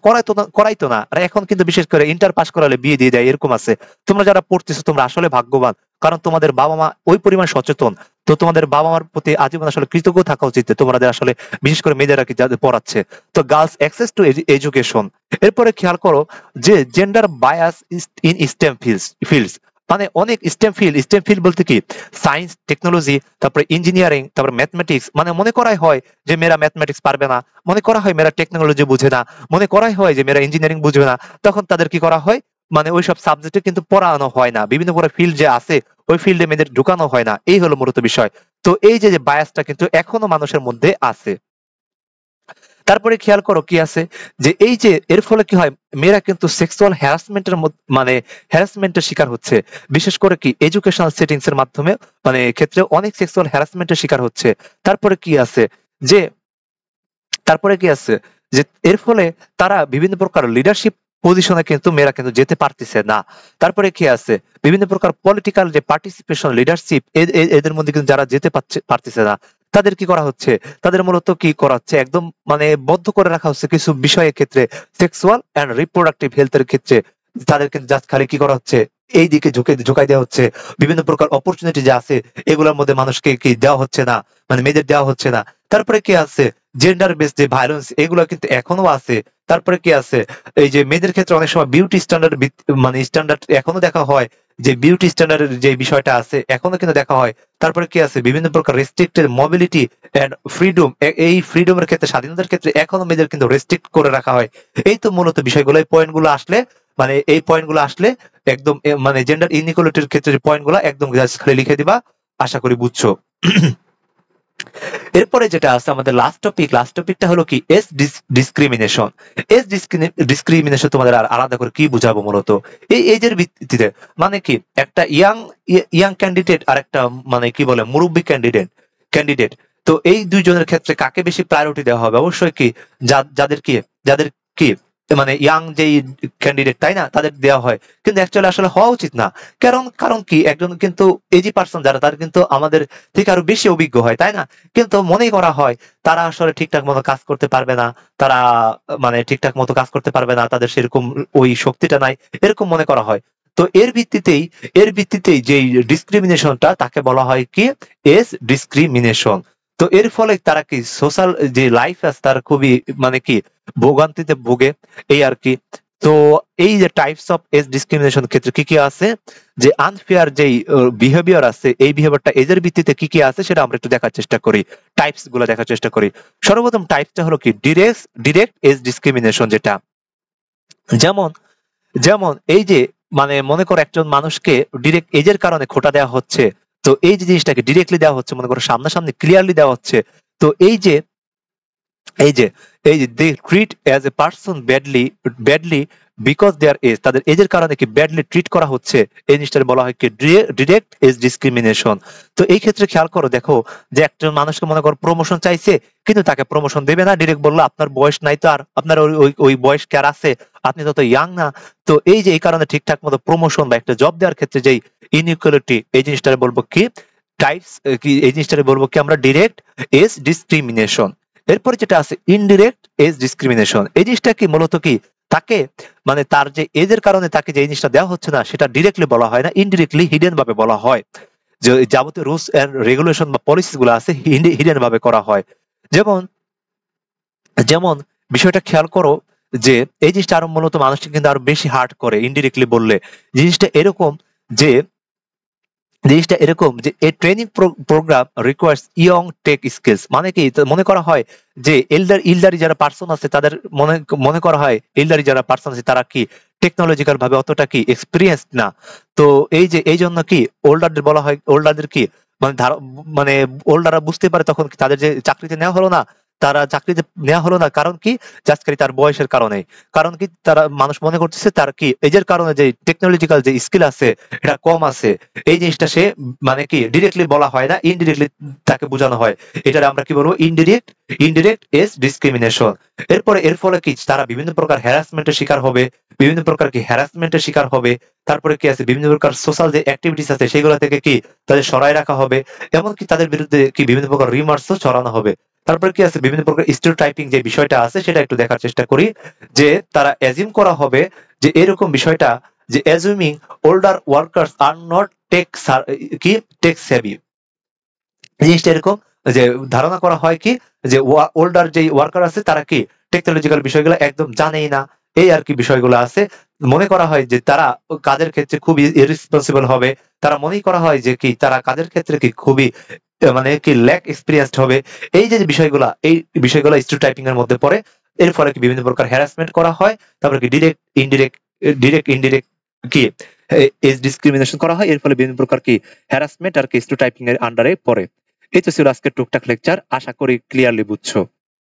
করাইতো না, আর এখন কিন্তু বিশেষ করে ইন্টার পাস করালে বিয়ে দিয়ে দেয়, এরকম আছে। তোমরা যারা পড়তেছো তোমরা আসলে ভাগ্যবান, কারণ তোমাদের বাবা মা ওই পরিমাণ সচেতন। তো তোমাদের বাবা মার প্রতি আজীবন আসলে কৃতজ্ঞ থাকা উচিত, তোমাদের আসলে বিশেষ করে মেয়েদেরা কি যাদের পড়াচ্ছে। তো গার্লস অ্যাক্সেস টু এডুকেশন। এরপরে খেয়াল করো যে gender bias in stem fields, মানে অনেক স্টেম ফিল্ড বলতে কি সায়েন্স, টেকনোলজি, তারপরে ইঞ্জিনিয়ারিং, তারপরে ম্যাথমেটিক্স, মানে মনে করাই হয় যে মেয়েরা ম্যাথমেটিক্স পারবে না, মনে করা হয় মেয়েরা টেকনোলজি বুঝে না, মনে করাই হয় যে মেয়েরা ইঞ্জিনিয়ারিং বুঝবে না। তখন তাদের কি করা হয়, মানে ওইসব সাবজেক্টে কিন্তু পড়ানো হয় না, বিভিন্ন করে ফিল্ড যে আছে ওই ফিল্ডে মেয়েদের ঢুকানো হয় না। এই হলো মূলত বিষয়। তো এই যে বায়াসটা কিন্তু এখনো মানুষের মধ্যে আছে। তারপরে খেয়াল করো কি আছে, যে এই যে এর ফলে কি হয়, মেয়েরা কিন্তু সেক্সুয়াল হ্যারাসমেন্টের মানে হ্যারাসমেন্টের শিকার হচ্ছে, বিশেষ করে কি এডুকেশনাল সেটিংস এর মাধ্যমে, মানে ক্ষেত্রে অনেক সেক্সুয়াল হ্যারাসমেন্টের শিকার হচ্ছে। তারপরে কি আছে যে তারপরে কি আছে যে এর ফলে তারা বিভিন্ন প্রকার লিডারশিপ পজিশনে কিন্তু মেয়েরা কিন্তু যেতে পারতেছে না। তারপরে কি আছে, বিভিন্ন প্রকার পলিটিক্যাল যে পার্টিসিপেশন, লিডারশিপ, এদের মধ্যে কিন্তু যারা যেতে পারতেছে না, তাদের কি করা হচ্ছে, তাদের মূলত কি করা হচ্ছে, একদম মানে বদ্ধ করে রাখা হচ্ছে কিছু বিষয়ের ক্ষেত্রে, সেক্সুয়াল এন্ড রিপ্রোডাক্টিভ হেলথের ক্ষেত্রে তাদেরকে জাস্ট খালি কি করা হচ্ছে, এই দিকে ঝুঁকাই দেওয়া হচ্ছে। বিভিন্ন প্রকার অপরচুনিটি যে আছে এগুলোর মধ্যে মানুষকে কি দেওয়া হচ্ছে না, মানে মেয়েদের দেওয়া হচ্ছে না। তারপরে কি আছে, জেন্ডার বেসড যে ভায়োলেন্স, এগুলো কিন্তু এখনো আছে। তারপরে কি আছে, এই যে মেয়েদের ক্ষেত্রে অনেক সময় বিউটি স্ট্যান্ডার্ড, মানে স্ট্যান্ডার্ড এখনো দেখা হয়, যে বিউটি স্ট্যান্ডার্ডের যে বিষয়টা আছে এখনো কিন্তু দেখা হয়। তারপরে কি আছে, বিভিন্ন প্রকার রেস্ট্রিক্টেড মোবিলিটি এন্ড ফ্রিডম, এই ফ্রিডমের ক্ষেত্রে, স্বাধীনতার ক্ষেত্রে এখনো মেয়েদের কিন্তু রেস্ট্রিক্ট করে রাখা হয়। এই তো মূলত বিষয়গুলো, এই পয়েন্টগুলো আসলে, মানে এই পয়েন্টগুলো আসলে একদম মানে জেন্ডার ইনইকুয়ালিটির ক্ষেত্রে যে পয়েন্টগুলো একদম জাস্ট খালি লিখে দিবা, আশা করি বুঝছো। এরপরে যেটা আছে আমাদের লাস্ট টপিকটা হলো কি এজ ডিসক্রিমিনেশন। এজ ডিসক্রিমিনেশন তোমাদের আর আলাদা করে কি বুঝাবো, মূলত এই এজের ভিত্তিতে, মানে কি একটা ইয়াং ক্যান্ডিডেট আর একটা মানে কি বলে মুরব্বী ক্যান্ডিডেট। তো এই দুইজনের ক্ষেত্রে কাকে বেশি প্রায়োরিটি দেওয়া হবে, অবশ্যই কি যাদের কি মানে ইয়াং যেই ক্যান্ডিডেট, তাই না, তাদের দেওয়া হয়। কিন্তু অ্যাকচুয়ালি আসলে হওয়া উচিত না। কারণ কি একজন কিন্তু এজি পার্সন যারা, তার কিন্তু আমাদের থেকে আরো বেশি অভিজ্ঞ হয়, তাই না। কিন্তু মনে করা হয় তারা আসলে ঠিকঠাক মতো কাজ করতে পারবে না, তারা মানে ঠিকঠাক মতো কাজ করতে পারবে না, তাদের সেরকম ওই শক্তিটা নাই, এরকম মনে করা হয়। তো এর ভিত্তিতেই যে ডিসক্রিমিনেশনটা, তাকে বলা হয় কি এজ ডিসক্রিমিনেশন। তো এর ফলে তারা কি সোশ্যাল যে লাইফ আছে তার খুবই মানে কি ভোগান্তিতে ভোগে, এই আর কি। তো এই যে টাইপস অফ এজ ডিসক্রিমিনেশন ক্ষেত্রে কি কি আছে, যে আনফেয়ার যেই বিহেভিয়ার আছে, এই বিহেভিয়ারটা এজের ভিত্তিতে কি কি আছে সেটা আমরা একটু দেখার চেষ্টা করি, টাইপস গুলো দেখার চেষ্টা করি। সর্বপ্রথম টাইপসটা হলো কি ডিরেক্ট এজ ডিসক্রিমিনেশন, যেটা যেমন যেমন এই যে মানে মনে করো একজন মানুষকে ডিরেক্ট এজের কারণে খোটা দেওয়া হচ্ছে। তো এই যে জিনিসটাকে ডিরেক্টলি দেওয়া হচ্ছে, মনে করো সামনাসামনি ক্লিয়ারলি দেওয়া হচ্ছে। তো এই যে দে treat as a person badly because their age, তাদের এজের কারণে কি ব্যাডলি ট্রিট করা হচ্ছে, এই জিনিসটা বলা হয় কি ডিরেক্ট এজ ডিসক্রিমিনেশন। তো এই ক্ষেত্রে খেয়াল করো, দেখো যে একজন মানুষকে মনে করো প্রমোশন চাইছে, কিন্তু তাকে প্রমোশন দেবে না, ডিরেক্ট বললো আপনার বয়স নাই তো, আর আপনার ওই বয়স কে আর আছে, আপনি তত ইয়াং না। তো এই যে এই কারণে ঠিকঠাক মতো প্রমোশন বা একটা জব দেওয়ার ক্ষেত্রে যেই ইনইকুয়ালিটি, এই জিনিসটা বলবো কি টাইপস, কি এই জিনিসটা বলবো কি আমরা ডিরেক্ট এজ ডিসক্রিমিনেশন। এরপরে যেটা আছে ইনডিরেক্ট এজ ডিসক্রিমিনেশন, এই জিনিসটা কি মূলত কি তাকে মানে তার যে এজের কারণে তাকে যে জিনিসটা দেওয়া হচ্ছে না, সেটা ডিরেক্টলি বলা হয় না, ইনডিরেক্টলি হিডেন ভাবে বলা হয়। যে যাবতীয় রুলস এন্ড রেগুলেশন বা পলিসি গুলো আছে হিডেন ভাবে করা হয়। যেমন যেমন বিষয়টা খেয়াল করো, যে এই জিনিসটা আরো মূলত মানুষকে কিন্তু আরো বেশি হার্ট করে ইনডিরেক্টলি বললে। জিনিসটা এরকম যে যে এ training programme requires young take skills, মানে কি মনে করা হয় যে ইল্ডারি যারা পার্সন আছে তাদের মনে করা হয় ইল্ডারি যারা পার্সন আছে তারা কি টেকনোলজিক্যাল ভাবে অতটা কি এক্সপিরিয়েন্স না। তো এই জন্য কি ওল্ডারদের বলা হয়, ওল্ডারদের কি মানে মানে ওল্ডাররা বুঝতে পারে তখন কি তাদের যে চাকরিতে নেওয়া হলো না, তারা চাকরিতে নেওয়া হলো না, কারণ কি জাস্ট খালি তার বয়সের কারণে। কারণ কি তারা মানুষ মনে করতেছে তার কি এজের কারণে যে টেকনোলজিক্যাল যে স্কিল আছে এটা কম আছে। এই জিনিসটা সে মানে কি ডিরেক্টলি বলা হয় না, ইনডিরেক্টলি তাকে বোঝানো হয়। এটার আমরা কি বলবো ইনডিরেক্ট এজ ডিসক্রিমিনেশন। এরপরে এর ফলে কি তারা বিভিন্ন প্রকার হ্যারাসমেন্টের শিকার হবে, বিভিন্ন প্রকার কি হ্যারাসমেন্টের শিকার হবে। তারপরে কি আছে বিভিন্ন প্রকার সোশ্যাল যে অ্যাক্টিভিটিস আছে সেগুলো থেকে কি তাদের সরাই রাখা হবে, এমনকি তাদের বিরুদ্ধে কি বিভিন্ন প্রকার রিমার্কসও ছড়ানো হবে। তারপরে কি আছে বিভিন্ন প্রকার স্টিরিওটাইপিং যে বিষয়টা আছে সেটা একটু দেখার চেষ্টা করি, যে তারা অ্যাজিউম করা হবে যে এরকম বিষয়টা, যে assuming older workers are not কি টেক সেভি। জিনিসটা এরকম যে ধারণা করা হয় কি যে ওল্ডার যে ওয়ার্কার আছে তারা কি টেকনোলজিক্যাল বিষয়গুলো একদম জানেই না, এই আর কি বিষয়গুলো আছে। মনে করা হয় যে তারা কাজের ক্ষেত্রে খুবই ইরেসপন্সিবল হবে, তারা মনেই করা হয় যে কি তারা কাজের ক্ষেত্রে কি খুবই মানে কি ল্যাক এক্সপিরিয়েন্সড হবে। এই যে বিষয়গুলা, এই বিষয়গুলো স্টিরিওটাইপিং এর মধ্যে পড়ে। এর ফলে কি বিভিন্ন প্রকার হ্যারাসমেন্ট করা হয়, তারপরে কি ডিরেক্ট ইনডিরেক্ট কি এজ ডিসক্রিমিনেশন করা হয়। এর ফলে বিভিন্ন প্রকার কি হ্যারাসমেন্ট আর কি স্টিরিওটাইপিং এর আন্ডারে পড়ে। এই তো ছিল আজকের টুকটাক লেকচার, আশা করি ক্লিয়ারলি বুঝছো।